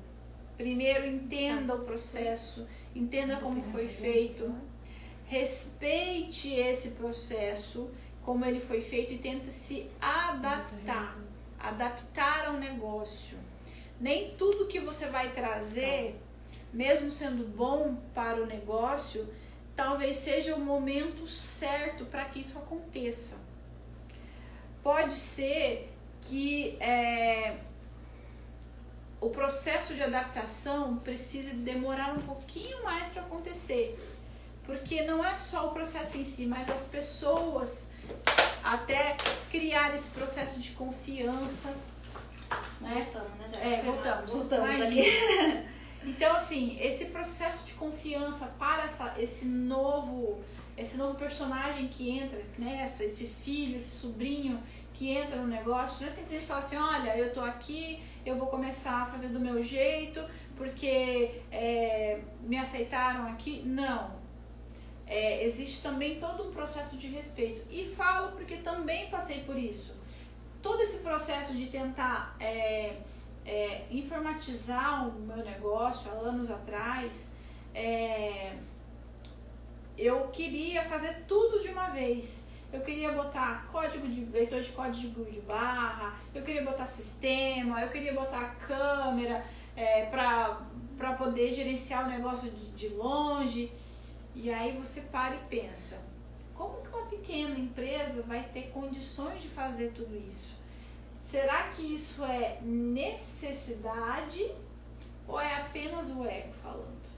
Primeiro, entenda o processo, entenda como foi feito, respeite esse processo, como ele foi feito, e tenta se adaptar ao negócio. Nem tudo que você vai trazer, mesmo sendo bom para o negócio, talvez seja o momento certo para que isso aconteça. Pode ser que o processo de adaptação precise demorar um pouquinho mais para acontecer, porque não é só o processo em si, mas as pessoas até criar esse processo de confiança, né? Voltamos aqui. Então, assim, esse processo de confiança para esse novo personagem que entra, né? Esse filho, esse sobrinho que entra no negócio, não é simplesmente falar assim, olha, eu tô aqui, eu vou começar a fazer do meu jeito, porque me aceitaram aqui. Não. Existe também todo um processo de respeito. E falo porque também passei por isso. Todo esse processo de tentar informatizar o meu negócio há anos atrás, eu queria fazer tudo de uma vez. Eu queria botar leitor de código de barra, eu queria botar sistema, eu queria botar câmera para poder gerenciar o negócio de longe. E aí você para e pensa, como que uma pequena empresa vai ter condições de fazer tudo isso? Será que isso é necessidade ou é apenas o ego falando?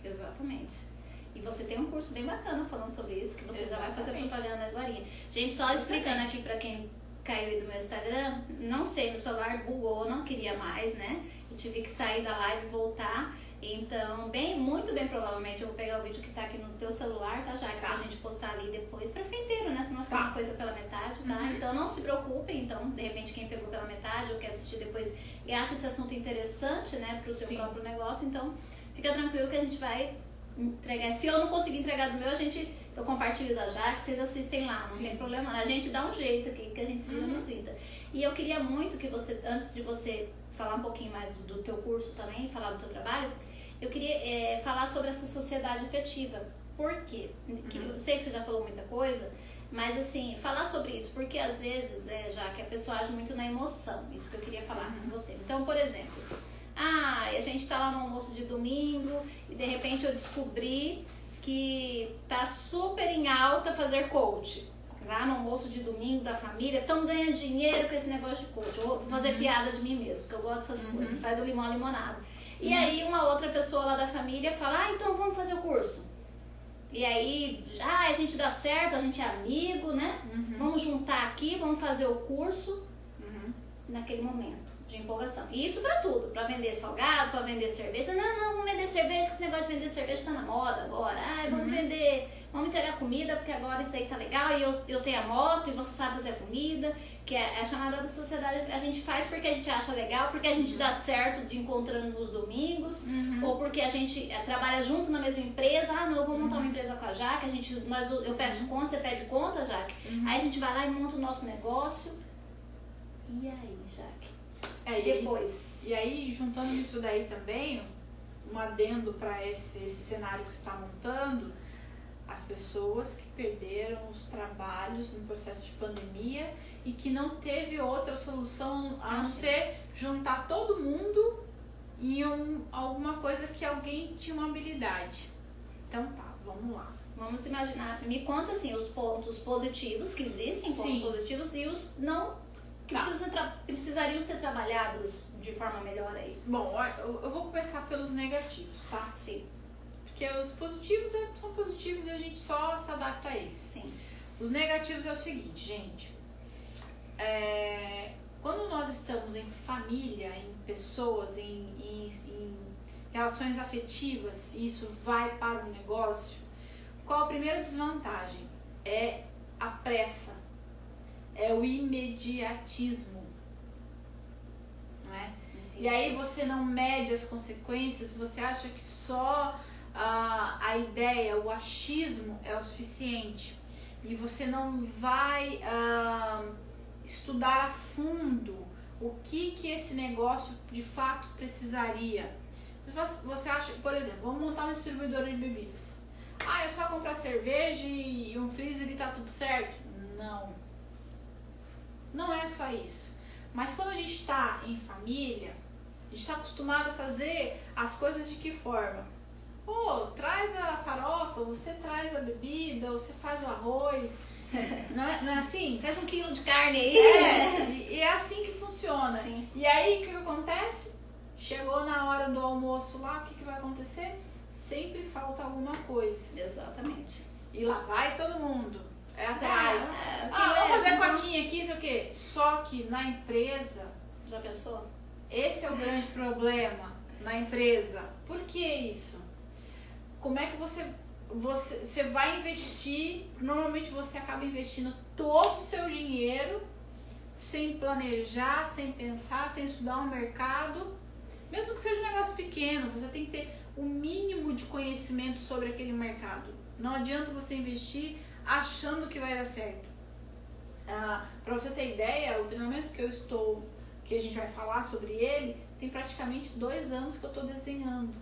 Exatamente. E você tem um curso bem bacana falando sobre isso, que você já vai fazer propaganda agora. Gente, só explicando aqui pra quem caiu aí do meu Instagram, não sei, meu celular bugou, não queria mais, né? Eu tive que sair da live e voltar. Então, muito bem provavelmente eu vou pegar o vídeo que tá aqui no teu celular, tá? Já que a gente postar ali depois pra ficar inteiro, né? Senão fica uma coisa pela metade, tá? Então não se preocupem, então, de repente quem pegou pela metade ou quer assistir depois e acha esse assunto interessante, né, pro seu próprio negócio, então fica tranquilo que a gente vai entregar. Se eu não conseguir entregar do meu, eu compartilho da Jaque, vocês assistem lá, não tem problema. A gente dá um jeito aqui, que a gente se vira nos 30. E eu queria muito que você, antes de você falar um pouquinho mais do teu curso também, falar do teu trabalho, eu queria falar sobre essa sociedade afetiva. Por quê? Eu sei que você já falou muita coisa, mas assim, falar sobre isso, porque às vezes, já que a pessoa age muito na emoção, isso que eu queria falar com você. Então, por exemplo, a gente tá lá no almoço de domingo e de repente eu descobri que tá super em alta fazer coach. Lá no almoço de domingo da família, estão ganhando dinheiro com esse negócio de coach. Eu vou fazer piada de mim mesmo, porque eu gosto dessas coisas, faz do limão a limonada. E aí uma outra pessoa lá da família fala, então vamos fazer o curso. E aí, a gente dá certo, a gente é amigo, né? Vamos juntar aqui, vamos fazer o curso. Naquele momento de empolgação. E isso pra tudo, pra vender salgado, pra vender cerveja. Não, vamos vender cerveja, que esse negócio de vender cerveja tá na moda agora. Vamos entregar comida, porque agora isso aí tá legal, e eu tenho a moto, e você sabe fazer comida, que é a chamada da sociedade. A gente faz porque a gente acha legal, porque a gente dá certo de encontrando nos domingos, ou porque a gente trabalha junto na mesma empresa. Não, eu vou montar uma empresa com a Jaque, eu peço conta, você pede conta, Jaque. Aí a gente vai lá e monta o nosso negócio. E aí, Jaque? Depois. E aí, juntando isso daí também, um adendo para esse cenário que você está montando, as pessoas que perderam os trabalhos no processo de pandemia e que não teve outra solução a não ser juntar todo mundo em alguma coisa que alguém tinha uma habilidade. Então tá, vamos lá. Vamos imaginar, me conta assim, os pontos positivos que existem, pontos positivos, e os não que precisariam ser trabalhados de forma melhor aí. Bom, eu vou começar pelos negativos, tá? Sim. Porque os positivos são positivos e a gente só se adapta a eles. Sim. Os negativos é o seguinte, gente. Quando nós estamos em família, em pessoas, em relações afetivas, e isso vai para o negócio, qual a primeira desvantagem? É a pressa. É o imediatismo, não é? E aí você não mede as consequências, você acha que só a ideia, o achismo é o suficiente. E você não vai estudar a fundo o que esse negócio de fato precisaria. Você acha, por exemplo, vamos montar uma distribuidora de bebidas. É só comprar cerveja e um freezer e tá tudo certo? Não. Não é só isso. Mas quando a gente está em família, a gente está acostumado a fazer as coisas de que forma? Traz a farofa, você traz a bebida, você faz o arroz. Não é assim? Faz 1 quilo de carne aí. E é assim que funciona. Sim. E aí o que acontece? Chegou na hora do almoço lá, o que vai acontecer? Sempre falta alguma coisa. Exatamente. E lá vai todo mundo. Atrás. Vamos fazer cotinha aqui, sei o quê. Só que na empresa... Já pensou? Esse é o grande problema na empresa. Por que isso? Como é que você vai investir? Normalmente você acaba investindo todo o seu dinheiro sem planejar, sem pensar, sem estudar o mercado. Mesmo que seja um negócio pequeno, você tem que ter o mínimo de conhecimento sobre aquele mercado. Não adianta você investir achando que vai dar certo. Para você ter ideia, o treinamento que a gente vai falar sobre ele, tem praticamente 2 anos que eu estou desenhando.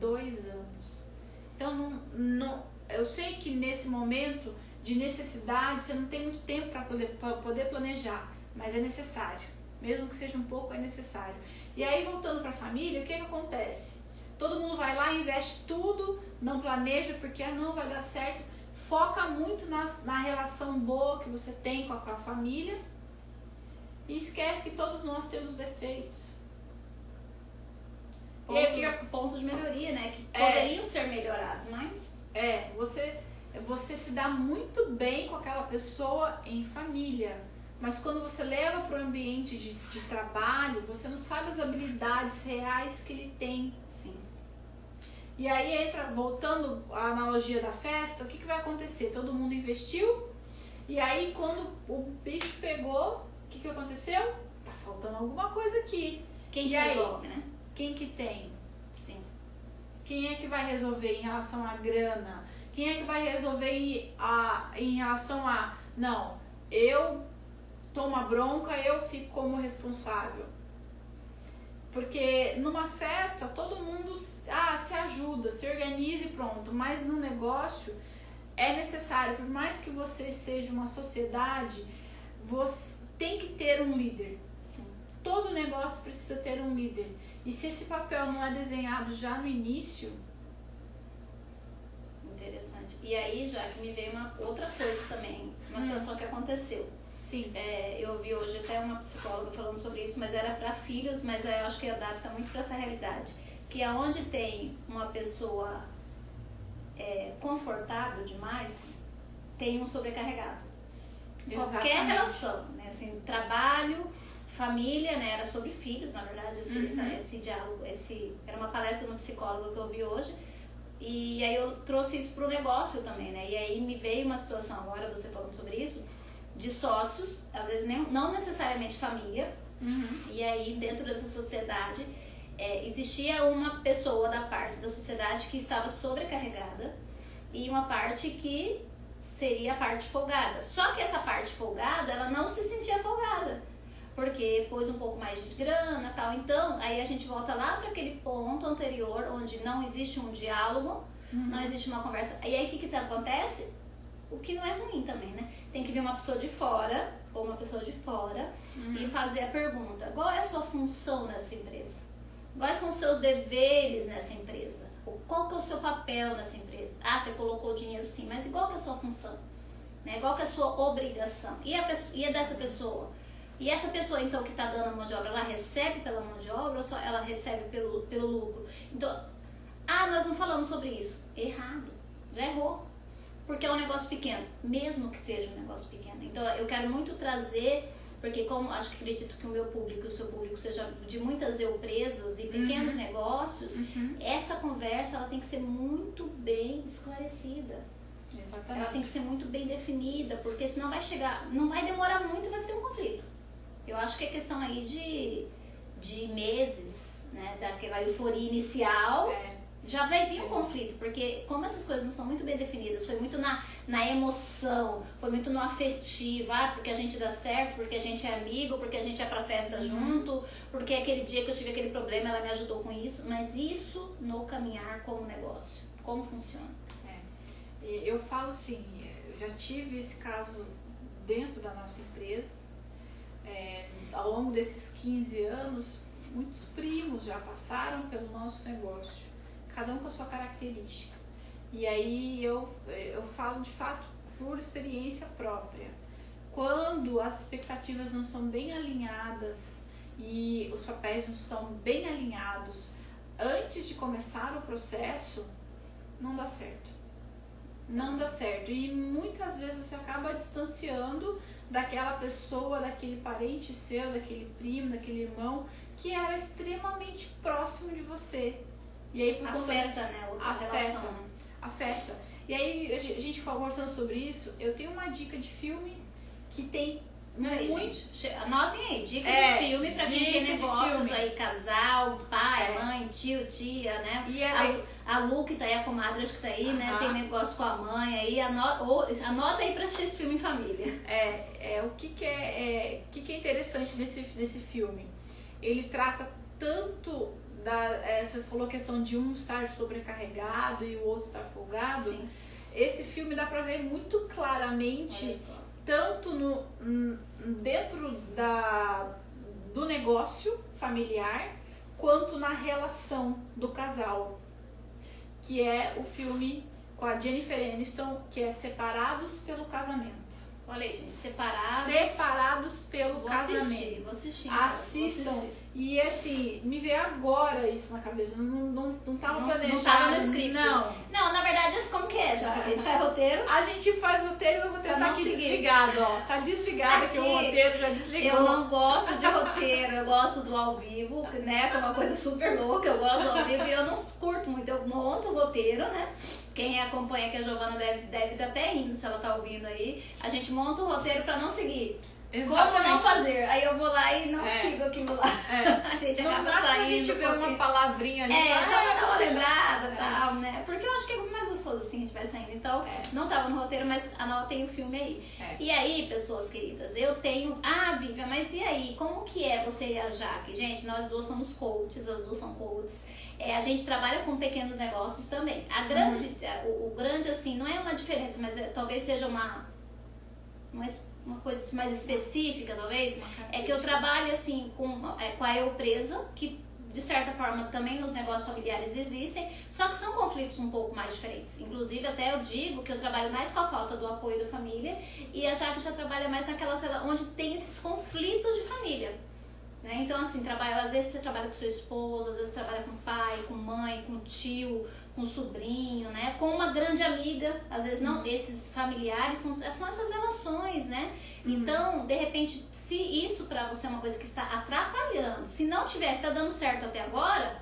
2 anos. Então, eu sei que nesse momento de necessidade, você não tem muito tempo para poder planejar, mas é necessário. Mesmo que seja um pouco, é necessário. E aí, voltando para a família, o que acontece? Todo mundo vai lá, investe tudo, não planeja porque não vai dar certo, foca muito na relação boa que você tem com a família e esquece que todos nós temos defeitos. Pontos de melhoria, né? Que poderiam ser melhorados, mas... Você se dá muito bem com aquela pessoa em família, mas quando você leva para o ambiente de trabalho, você não sabe as habilidades reais que ele tem. Sim. E aí voltando à analogia da festa, o que vai acontecer? Todo mundo investiu, e aí quando o bicho pegou, o que aconteceu? Tá faltando alguma coisa aqui. Quem que resolve, né? Quem que tem? Sim. Quem é que vai resolver em relação à grana? Quem é que vai resolver em relação a... Não, eu tomo a bronca, eu fico como responsável. Porque numa festa todo mundo se ajuda, se organiza e pronto. Mas no negócio é necessário, por mais que você seja uma sociedade, você tem que ter um líder. Sim. Todo negócio precisa ter um líder. E se esse papel não é desenhado já no início... Interessante. E aí, já que me veio uma outra coisa também, uma situação que aconteceu. Sim. Eu ouvi hoje até uma psicóloga falando sobre isso, mas era para filhos, mas eu acho que adapta muito para essa realidade. Que aonde tem uma pessoa confortável demais, tem um sobrecarregado. Exatamente. Qualquer relação, né? Assim, trabalho, família, né? Era sobre filhos, na verdade, esse diálogo, era uma palestra de uma psicóloga que eu ouvi hoje. E aí eu trouxe isso para o negócio também, né? E aí me veio uma situação agora, você falando sobre isso, de sócios, às vezes não necessariamente família, e aí dentro dessa sociedade existia uma pessoa da parte da sociedade que estava sobrecarregada e uma parte que seria a parte folgada. Só que essa parte folgada, ela não se sentia folgada, porque pôs um pouco mais de grana e tal. Então, aí a gente volta lá para aquele ponto anterior, onde não existe um diálogo, não existe uma conversa. E aí o que acontece? O que não é ruim também, né? Tem que vir uma pessoa de fora, ou uma pessoa de fora, e fazer a pergunta: qual é a sua função nessa empresa? Quais são os seus deveres nessa empresa? Qual que é o seu papel nessa empresa? Ah, você colocou dinheiro sim, mas igual que é a sua função? Né? Qual que é a sua obrigação? E a dessa pessoa? E essa pessoa, então, que está dando a mão de obra, ela recebe pela mão de obra ou só ela recebe pelo lucro? Então, nós não falamos sobre isso. Errado. Já errou. Porque é um negócio pequeno. Mesmo que seja um negócio pequeno. Então, eu quero muito trazer, porque como acredito que o meu público e o seu público seja de muitas empresas e pequenos negócios, essa conversa ela tem que ser muito bem esclarecida. Exatamente. Ela tem que ser muito bem definida, porque senão não vai demorar muito e vai ter um conflito. Eu acho que é questão aí de meses, né, daquela euforia inicial, já vai vir um conflito, porque como essas coisas não são muito bem definidas, foi muito na emoção, foi muito no afetivo, porque a gente dá certo, porque a gente é amigo, porque a gente é pra festa junto, porque aquele dia que eu tive aquele problema ela me ajudou com isso, mas isso no caminhar como negócio, como funciona? Eu falo assim, eu já tive esse caso dentro da nossa empresa. Ao longo desses 15 anos, muitos primos já passaram pelo nosso negócio, cada um com a sua característica. E aí eu falo de fato por experiência própria. Quando as expectativas não são bem alinhadas e os papéis não são bem alinhados antes de começar o processo, não dá certo. Não dá certo. E muitas vezes você acaba distanciando daquela pessoa, daquele parente seu, daquele primo, daquele irmão que era extremamente próximo de você. E aí por afeta, né? Outra relação. Afeta. E aí a gente conversando sobre isso, eu tenho uma dica de filme que tem Aí, muito... gente, anotem aí, dica de filme pra quem tem negócios aí, casal, pai, mãe, tio, tia, né? E a Lu que tá aí, a comadre acho que tá aí, né? Tem negócio com a mãe aí, anota aí pra assistir esse filme em família. O que é interessante nesse filme? Ele trata tanto você falou a questão de um estar sobrecarregado e o outro estar folgado. Sim. Esse filme dá pra ver muito claramente, tanto dentro do negócio familiar, quanto na relação do casal, que é o filme com a Jennifer Aniston, que é Separados pelo Casamento. Olha aí, gente, separados pelo casamento. Vou assistir. Assistam. E assim, me veio agora isso na cabeça. Não tava planejado. Não tava no script. Não, na verdade, como que é, já? A gente faz roteiro. A gente faz roteiro, eu vou tentar aqui desligado, ó. Tá desligado aqui o roteiro, já desligou. Eu não gosto de roteiro, eu gosto do ao vivo, né? Que é uma coisa super louca. Eu gosto do ao vivo e eu não curto muito. Eu monto o roteiro, né? Quem acompanha aqui, a Giovana deve estar até rindo se ela tá ouvindo aí. A gente monta o roteiro pra não seguir. Exatamente. Como não fazer? Aí eu vou lá e não sigo aquilo lá. A gente acaba saindo. A gente vê uma palavrinha ali. Só pra dar uma lembrada e tal, né? Porque eu acho que é mais gostoso assim, a gente vai saindo. Então, não tava no roteiro, mas anotem o filme aí. E aí, pessoas queridas, eu tenho... Vivian, mas e aí? Como que é você e a Jaque? Gente, nós duas somos coaches, as duas são coaches. A gente trabalha com pequenos negócios também. O grande, assim, não é uma diferença, mas talvez seja uma coisa mais específica, talvez, é que eu trabalho assim com a eu presa, que de certa forma também nos negócios familiares existem, só que são conflitos um pouco mais diferentes. Inclusive, até eu digo que eu trabalho mais com a falta do apoio da família e a Jaque já trabalha mais naquela onde tem esses conflitos de família. Né? Então, assim, às vezes você trabalha com sua esposa, às vezes você trabalha com pai, com mãe, com tio, com sobrinho, né? Com uma grande amiga, às vezes não, esses familiares são essas relações, né? Então, de repente, se isso pra você é uma coisa que está atrapalhando, se não tiver, tá dando certo até agora,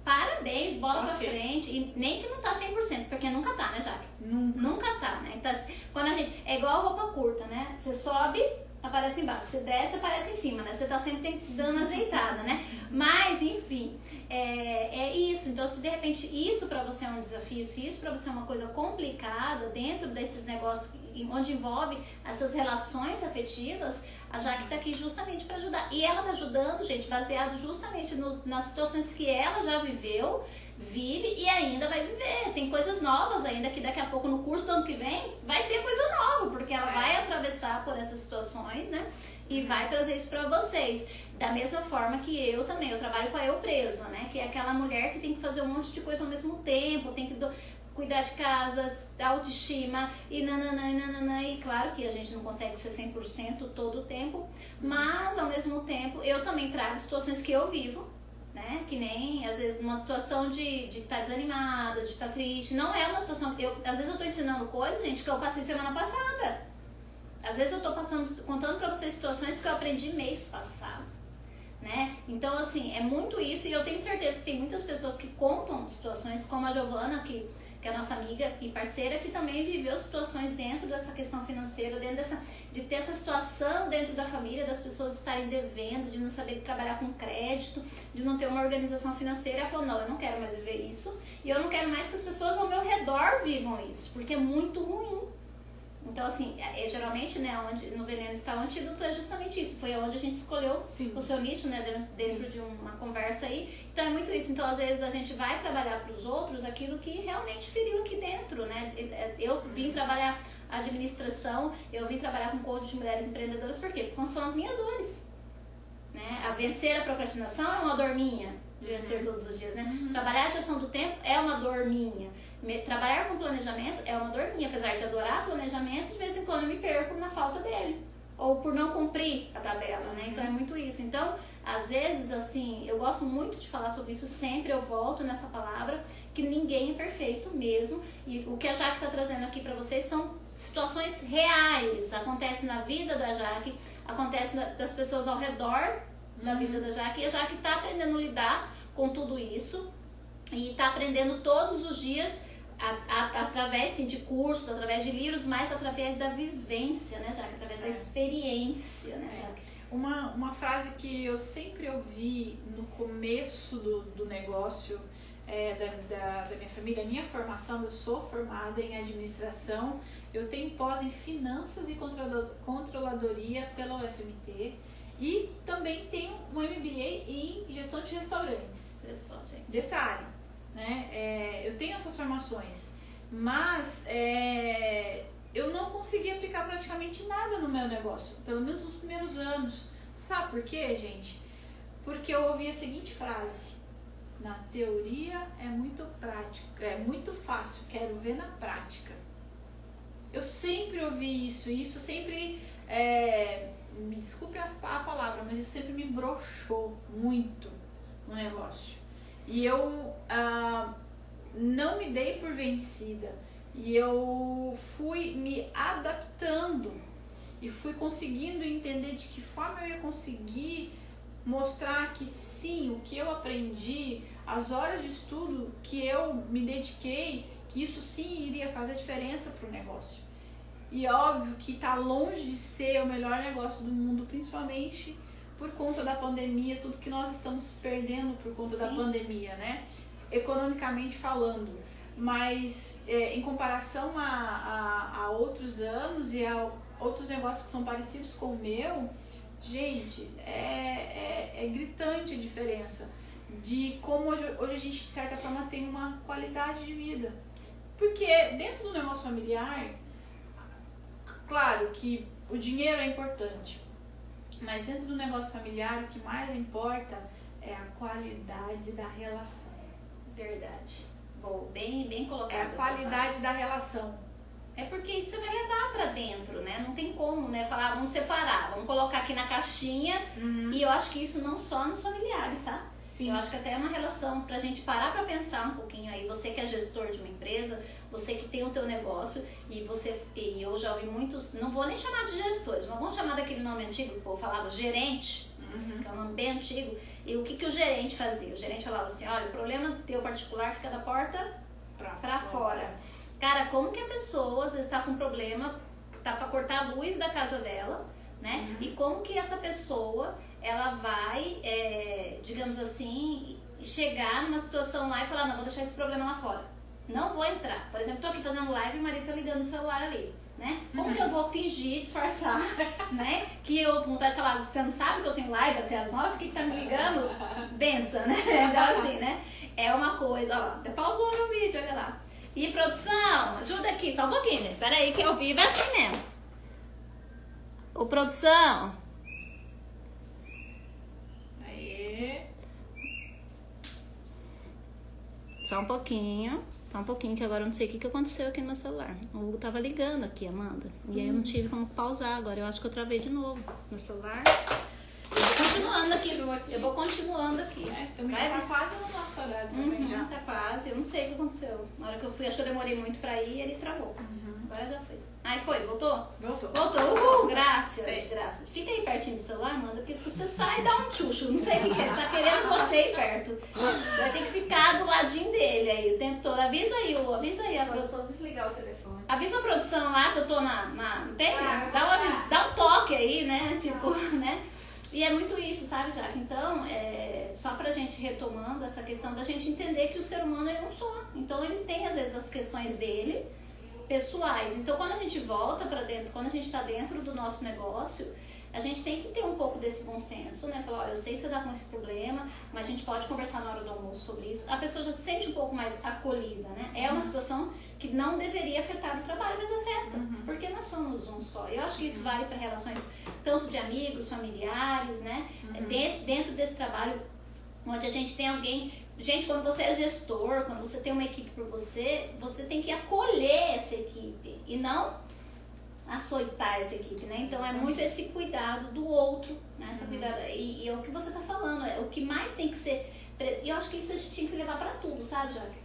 parabéns, bola pra frente, e nem que não tá 100%, porque nunca tá, né, Jaque? Nunca tá, né? Então, quando a gente, é igual roupa curta, né? Você sobe, aparece embaixo, você desce, aparece em cima, né? Você tá sempre dando ajeitada, né? Mas, enfim, é isso. Então, se de repente isso pra você é um desafio, se isso pra você é uma coisa complicada dentro desses negócios onde envolve essas relações afetivas, a Jaque tá aqui justamente pra ajudar. E ela tá ajudando, gente, baseado justamente nas situações que ela já viveu, vive e ainda vai viver. Tem coisas novas ainda que daqui a pouco no curso do ano que vem vai ter coisa nova, porque ela vai atravessar por essas situações, né? E vai trazer isso pra vocês. Da mesma forma que eu também, eu trabalho com a eu presa, né? Que é aquela mulher que tem que fazer um monte de coisa ao mesmo tempo, tem que cuidar de casa, autoestima e nananã. E claro que a gente não consegue ser 100% todo o tempo, mas ao mesmo tempo eu também trago situações que eu vivo, né? Que nem, às vezes, numa situação de estar desanimada, de estar triste. Não é uma situação... às vezes eu tô ensinando coisas, gente, que eu passei semana passada. Às vezes eu tô contando pra vocês situações que eu aprendi mês passado, né? Então, assim, é muito isso. E eu tenho certeza que tem muitas pessoas que contam situações, como a Giovana, que é a nossa amiga e parceira, que também viveu situações dentro dessa questão financeira, de ter essa situação dentro da família, das pessoas estarem devendo, de não saber trabalhar com crédito, de não ter uma organização financeira. Ela falou, não, eu não quero mais viver isso e eu não quero mais que as pessoas ao meu redor vivam isso, porque é muito ruim. Então, assim, geralmente, né, onde no Veneno Está o Antídoto é justamente isso. Foi onde a gente escolheu o seu nicho, né, dentro de uma conversa aí. Então, é muito isso. Então, às vezes, a gente vai trabalhar para os outros aquilo que realmente feriu aqui dentro, né? Eu vim trabalhar administração, eu vim trabalhar com coach de mulheres empreendedoras, por quê? Porque são as minhas dores, né? A vencer a procrastinação é uma dor minha, de vencer todos os dias, né? Trabalhar a gestão do tempo é uma dor minha. Trabalhar com planejamento é uma dor minha, apesar de adorar planejamento, de vez em quando eu me perco na falta dele, ou por não cumprir a tabela, né? Então é muito isso. Então, às vezes, assim, eu gosto muito de falar sobre isso, sempre eu volto nessa palavra, que ninguém é perfeito mesmo, e o que a Jaque está trazendo aqui para vocês são situações reais, acontece na vida da Jaque, acontece das pessoas ao redor da vida da Jaque, e a Jaque está aprendendo a lidar com tudo isso, e está aprendendo todos os dias através sim, de cursos, através de livros, mas através da vivência, né, Jaque? Através da experiência, né, Jaque? Uma frase que eu sempre ouvi no começo do negócio da minha família, minha formação, eu sou formada em administração, eu tenho pós em finanças e controladoria pela UFMT e também tenho um MBA em gestão de restaurantes. Pessoal, gente. Detalhe, né? Eu tenho essas formações, mas eu não consegui aplicar praticamente nada no meu negócio, pelo menos nos primeiros anos. Sabe por quê, gente? Porque eu ouvi a seguinte frase: na teoria é muito prático, é muito fácil, quero ver na prática. Eu sempre ouvi isso, e isso sempre, me desculpe a palavra, mas isso sempre me broxou muito no negócio. E eu não me dei por vencida. E eu fui me adaptando e fui conseguindo entender de que forma eu ia conseguir mostrar que sim, o que eu aprendi, as horas de estudo que eu me dediquei, que isso sim iria fazer diferença para o negócio. E óbvio que está longe de ser o melhor negócio do mundo, principalmente por conta da pandemia, tudo que nós estamos perdendo por conta da pandemia, né? Economicamente falando. Mas em comparação a outros anos e a outros negócios que são parecidos com o meu, gente, é gritante a diferença de como hoje a gente, de certa forma, tem uma qualidade de vida. Porque dentro do negócio familiar, claro que o dinheiro é importante, mas dentro do negócio familiar o que mais importa é a qualidade da relação. Verdade. Bom, bem colocado. É a qualidade da relação. É porque isso você vai levar pra dentro, né? Não tem como, né? Falar, vamos separar, vamos colocar aqui na caixinha. E eu acho que isso não só nos familiares, sabe? Sim. Eu acho que até é uma relação pra gente parar pra pensar um pouquinho aí. Você que é gestor de uma empresa, você que tem o teu negócio e eu já ouvi muitos, não vou nem chamar de gestores, mas vamos chamar daquele nome antigo, que o povo falava gerente, que é um nome bem antigo. E o que o gerente fazia? O gerente falava assim, olha, o problema teu particular fica da porta pra fora. Cara, como que a pessoa às vezes está com um problema, tá para cortar a luz da casa dela, né? E como que essa pessoa, ela vai, digamos assim, chegar numa situação lá e falar, não, vou deixar esse problema lá fora. Não vou entrar. Por exemplo, tô aqui fazendo live e o marido tá ligando no celular ali, né? Como que eu vou fingir, disfarçar, né? Que eu com vontade de falar, você não sabe que eu tenho live até as 9? Por que tá me ligando? Benção, né? Então assim, né? É uma coisa, ó, até pausou meu vídeo, olha lá. E produção, ajuda aqui, só um pouquinho, gente. Pera aí que ao vivo é assim mesmo. Ô, produção. Aê. Só um pouquinho que agora eu não sei o que aconteceu aqui no meu celular. O Hugo tava ligando aqui, Amanda. E aí eu não tive como pausar agora. Eu acho que eu travei de novo no celular. Eu vou continuando aqui. Também já tá quase no nosso horário também já. Tá quase. Eu não sei o que aconteceu. Na hora que eu fui, acho que eu demorei muito pra ir e ele travou. Agora já foi. Aí foi, voltou? Voltou. Graças. Fica aí pertinho do celular, Amanda, que você sai e dá um chuchu. Não sei o que é. Tá querendo você aí perto. Vai ter que ficar do ladinho dele aí o tempo todo. Avisa aí a produção. Só desligar o telefone. Avisa a produção lá que eu tô na tem? Dá um toque aí, né? Tipo, né? E é muito isso, sabe, Jaque? Então, só pra gente retomando essa questão da gente entender que o ser humano é um só. Então, ele tem, às vezes, as questões dele, pessoais. Então, quando a gente volta pra dentro, quando a gente tá dentro do nosso negócio, a gente tem que ter um pouco desse bom senso, né? Falar, olha, eu sei que você tá com esse problema, mas a gente pode conversar na hora do almoço sobre isso. A pessoa já se sente um pouco mais acolhida, né? É uma situação que não deveria afetar o trabalho, mas afeta, porque nós somos um só. Eu acho que isso vale para relações tanto de amigos, familiares, né? Dentro desse trabalho, onde a gente tem alguém... Gente, quando você é gestor, quando você tem uma equipe por você, você tem que acolher essa equipe e não açoitar essa equipe, né? Então é muito esse cuidado do outro, né? Essa cuidado, e é o que você tá falando, é o que mais tem que ser... Eu acho que isso a gente tinha que levar para tudo, sabe, Jaque?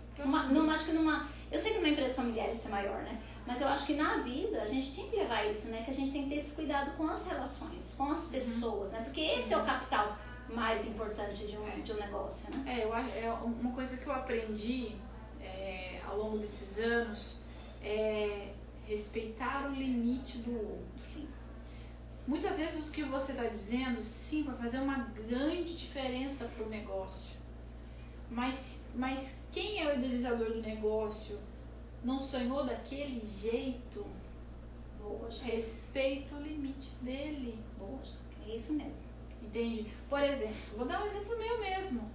Eu sei que numa empresa familiar isso é maior, né? Mas eu acho que na vida a gente tinha que levar isso, né? Que a gente tem que ter esse cuidado com as relações, com as pessoas, né? Porque esse é o capital mais importante de um negócio, né? Eu acho, uma coisa que eu aprendi ao longo longo desses anos é respeitar o limite do outro. Sim. Muitas vezes o que você está dizendo, sim, vai fazer uma grande diferença para o negócio. Mas quem é o idealizador do negócio não sonhou daquele jeito? Boa, já. Respeita o limite dele. Boa, já. É isso mesmo. Entende? Por exemplo, vou dar um exemplo meu mesmo.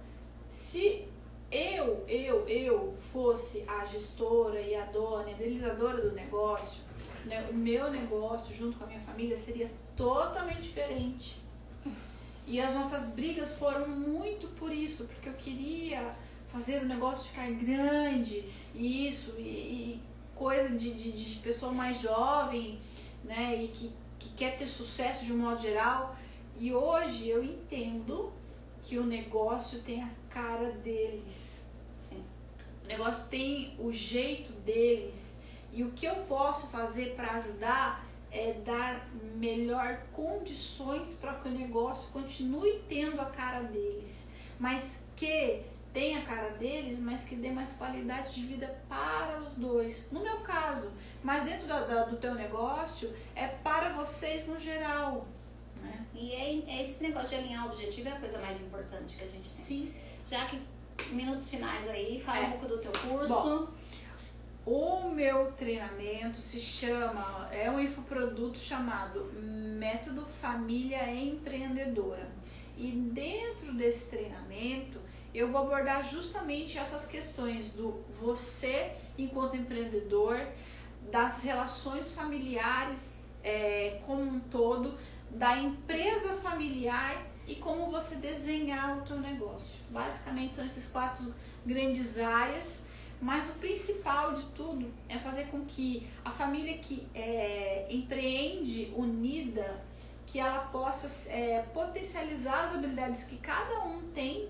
Se eu fosse a gestora e a dona, a idealizadora do negócio, né, o meu negócio junto com a minha família seria totalmente diferente. E as nossas brigas foram muito por isso, porque eu queria fazer o negócio ficar grande, e coisa de pessoa mais jovem, né, e que quer ter sucesso de um modo geral. E hoje eu entendo que o negócio tem a cara deles. Sim. O negócio tem o jeito deles. E o que eu posso fazer para ajudar é dar melhor condições para que o negócio continue tendo a cara deles. Mas que tenha a cara deles, mas que dê mais qualidade de vida para os dois. No meu caso, mas dentro do teu negócio, é para vocês no geral. Né? E esse negócio de alinhar o objetivo é a coisa mais importante que a gente tem. Sim. Já que minutos finais aí, fala um pouco do teu curso. Bom, o meu treinamento se chama, é um infoproduto chamado Método Família Empreendedora. E dentro desse treinamento, eu vou abordar justamente essas questões do você enquanto empreendedor, das relações familiares como um todo, da empresa familiar e como você desenhar o teu negócio. Basicamente são esses 4 grandes áreas, mas o principal de tudo é fazer com que a família que empreende unida, que ela possa potencializar as habilidades que cada um tem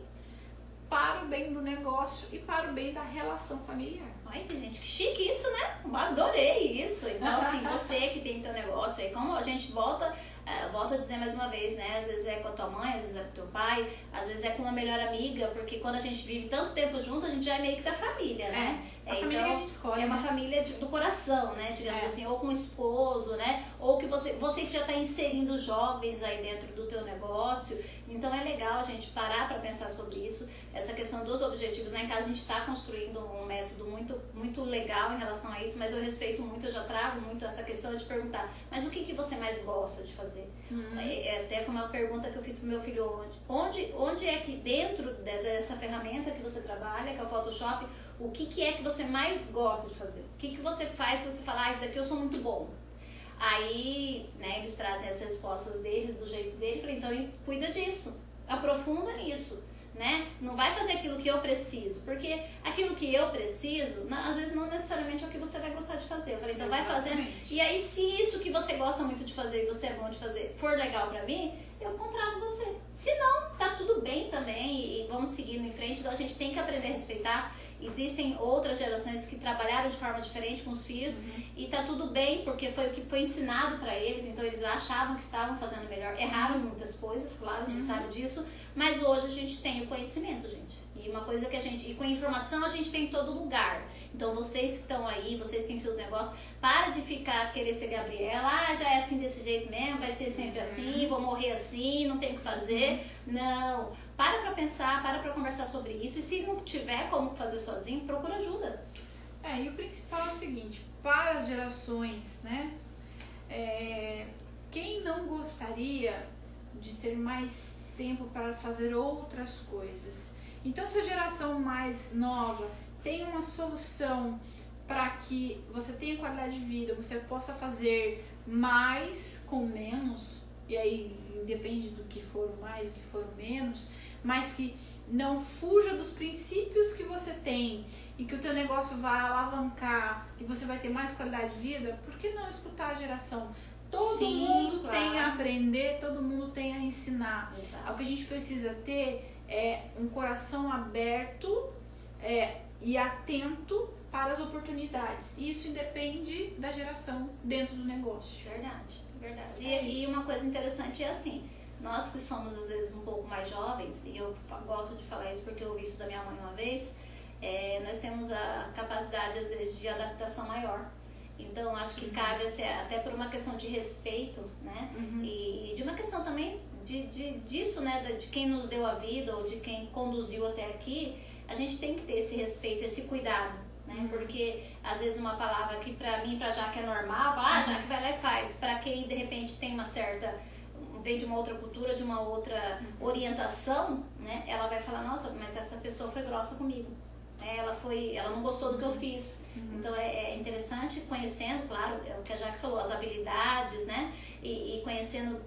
para o bem do negócio e para o bem da relação familiar. Ai, gente, que chique isso, né? Eu adorei isso. Então, assim, você que tem teu negócio aí, como a gente volta a dizer mais uma vez, né? Às vezes é com a tua mãe, às vezes é com o teu pai, às vezes é com uma melhor amiga, porque quando a gente vive tanto tempo junto, a gente já é meio que da família, né? A família que a gente escolhe. É uma família do coração, né? Digamos assim, ou com o esposo, né? Ou que você que já está inserindo jovens aí dentro do teu negócio. Então é legal a gente parar para pensar sobre isso. Essa questão dos objetivos, né? Em casa a gente está construindo um método muito, muito legal em relação a isso, mas eu respeito muito, eu já trago muito essa questão de perguntar, mas o que você mais gosta de fazer? Até foi uma pergunta que eu fiz pro meu filho onde é que dentro dessa ferramenta que você trabalha, que é o Photoshop, o que é que você mais gosta de fazer? O que você faz que você fala, isso daqui eu sou muito bom? Aí, né, eles trazem as respostas deles, do jeito dele, falei, então cuida disso, aprofunda nisso. Né? Não vai fazer aquilo que eu preciso, porque aquilo que eu preciso, às vezes não necessariamente é o que você vai gostar de fazer. Eu falei, então vai fazendo. E aí, se isso que você gosta muito de fazer e você é bom de fazer for legal pra mim, eu contrato você. Se não, tá tudo bem também e vamos seguindo em frente. Então a gente tem que aprender a respeitar. Existem outras gerações que trabalharam de forma diferente com os filhos e tá tudo bem, porque foi o que foi ensinado para eles, então eles achavam que estavam fazendo melhor. Erraram muitas coisas, claro, a gente sabe disso, mas hoje a gente tem o conhecimento, gente. E uma coisa que e com informação a gente tem em todo lugar. Então vocês que estão aí, vocês que têm seus negócios, para de querer ser Gabriela, já é assim desse jeito mesmo, vai ser sempre assim, vou morrer assim, não tem o que fazer. Não. Para pensar, para conversar sobre isso. E se não tiver como fazer sozinho, procura ajuda. E o principal é o seguinte, para as gerações, né? Quem não gostaria de ter mais tempo para fazer outras coisas? Então, se a geração mais nova tem uma solução para que você tenha qualidade de vida, você possa fazer mais com menos, e aí depende do que for mais e do que for menos, mas que não fuja dos princípios que você tem e que o teu negócio vai alavancar e você vai ter mais qualidade de vida, por que não escutar a geração? Todo mundo tem a aprender, todo mundo tem a ensinar. Exato. O que a gente precisa ter é um coração aberto e atento para as oportunidades. Isso independe da geração dentro do negócio. Verdade. E uma coisa interessante é assim, nós que somos às vezes um pouco mais jovens, e eu gosto de falar isso porque eu ouvi isso da minha mãe uma vez, nós temos a capacidade, às vezes, de adaptação maior. Então, acho que cabe, assim, até por uma questão de respeito, né? E de uma questão também disso, né? De quem nos deu a vida ou de quem conduziu até aqui, a gente tem que ter esse respeito, esse cuidado, né? Porque, às vezes, uma palavra que pra mim, pra Jaque é normal, fala, Jaque vai lá e faz. Pra quem, de repente, tem uma certa... vem de uma outra cultura, de uma outra orientação, né? Ela vai falar, nossa, mas essa pessoa foi grossa comigo. Ela não gostou do que eu fiz. Então é interessante conhecendo, claro, é o que a Jaque falou, as habilidades, né? E conhecendo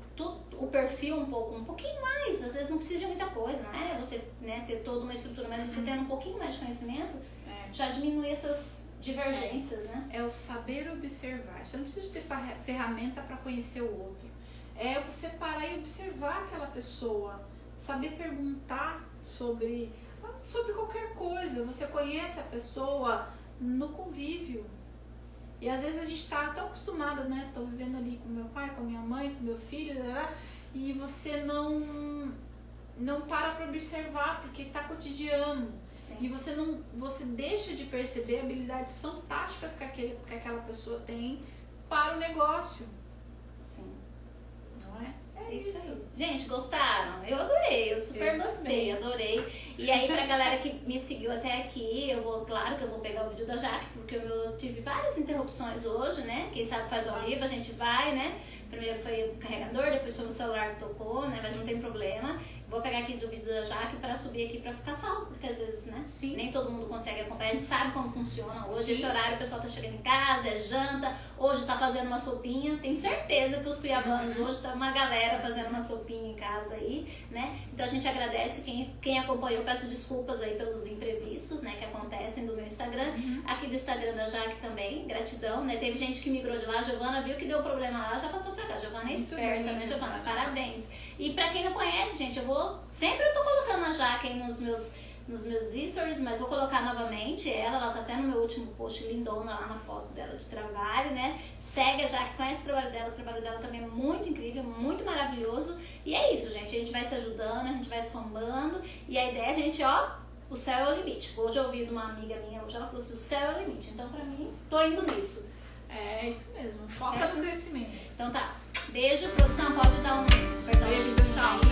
o perfil um pouquinho mais. Às vezes não precisa de muita coisa, não é você, né, ter toda uma estrutura, mas você tendo um pouquinho mais de conhecimento, já diminui essas divergências, né? É o saber observar. Você não precisa ter ferramenta para conhecer o outro. É você parar e observar aquela pessoa, saber perguntar sobre qualquer coisa. Você conhece a pessoa no convívio. E às vezes a gente está tão acostumada, né? Tô vivendo ali com meu pai, com minha mãe, com meu filho, e você não para observar, porque está cotidiano. Sim. E você deixa de perceber habilidades fantásticas que aquela pessoa tem para o negócio. Sim. Não é? É isso aí. Gente, gostaram? Eu adorei, eu super gostei, adorei. E aí, pra galera que me seguiu até aqui, claro que eu vou pegar o vídeo da Jaque, porque eu tive várias interrupções hoje, né? Quem sabe faz ao vivo, a gente vai, né? Primeiro foi o carregador, depois foi o celular que tocou, né? Mas não tem problema. Vou pegar aqui do vídeo da Jaque pra subir aqui pra ficar salvo, porque às vezes, né? Sim. Nem todo mundo consegue acompanhar. A gente sabe como funciona hoje. Sim. Esse horário o pessoal tá chegando em casa, é janta, hoje tá fazendo uma sopinha. Tenho certeza que os cuiabanos hoje tá uma galera fazendo uma sopinha em casa aí, né? Então a gente agradece quem acompanhou, peço desculpas aí pelos imprevistos, né? Que acontecem do meu Instagram. Aqui do Instagram da Jaque também, gratidão, né? Teve gente que migrou de lá, a Giovana viu que deu problema lá, já passou pra cá. Giovana é esperta, né, Giovana? Parabéns. E pra quem não conhece, gente, sempre eu tô colocando a Jaque aí nos meus stories, mas vou colocar novamente ela tá até no meu último post lindona lá na foto dela de trabalho, né? Segue a Jaque, conhece o trabalho dela também é muito incrível, muito maravilhoso. E é isso, gente, a gente vai se ajudando, a gente vai somando, e a ideia é a gente, o céu é o limite. Hoje eu ouvi de uma amiga minha, hoje ela falou assim, o céu é o limite, então pra mim, tô indo nisso. É isso mesmo, foca no crescimento. Então tá, beijo, produção, pode dar um... Beijo, pessoal.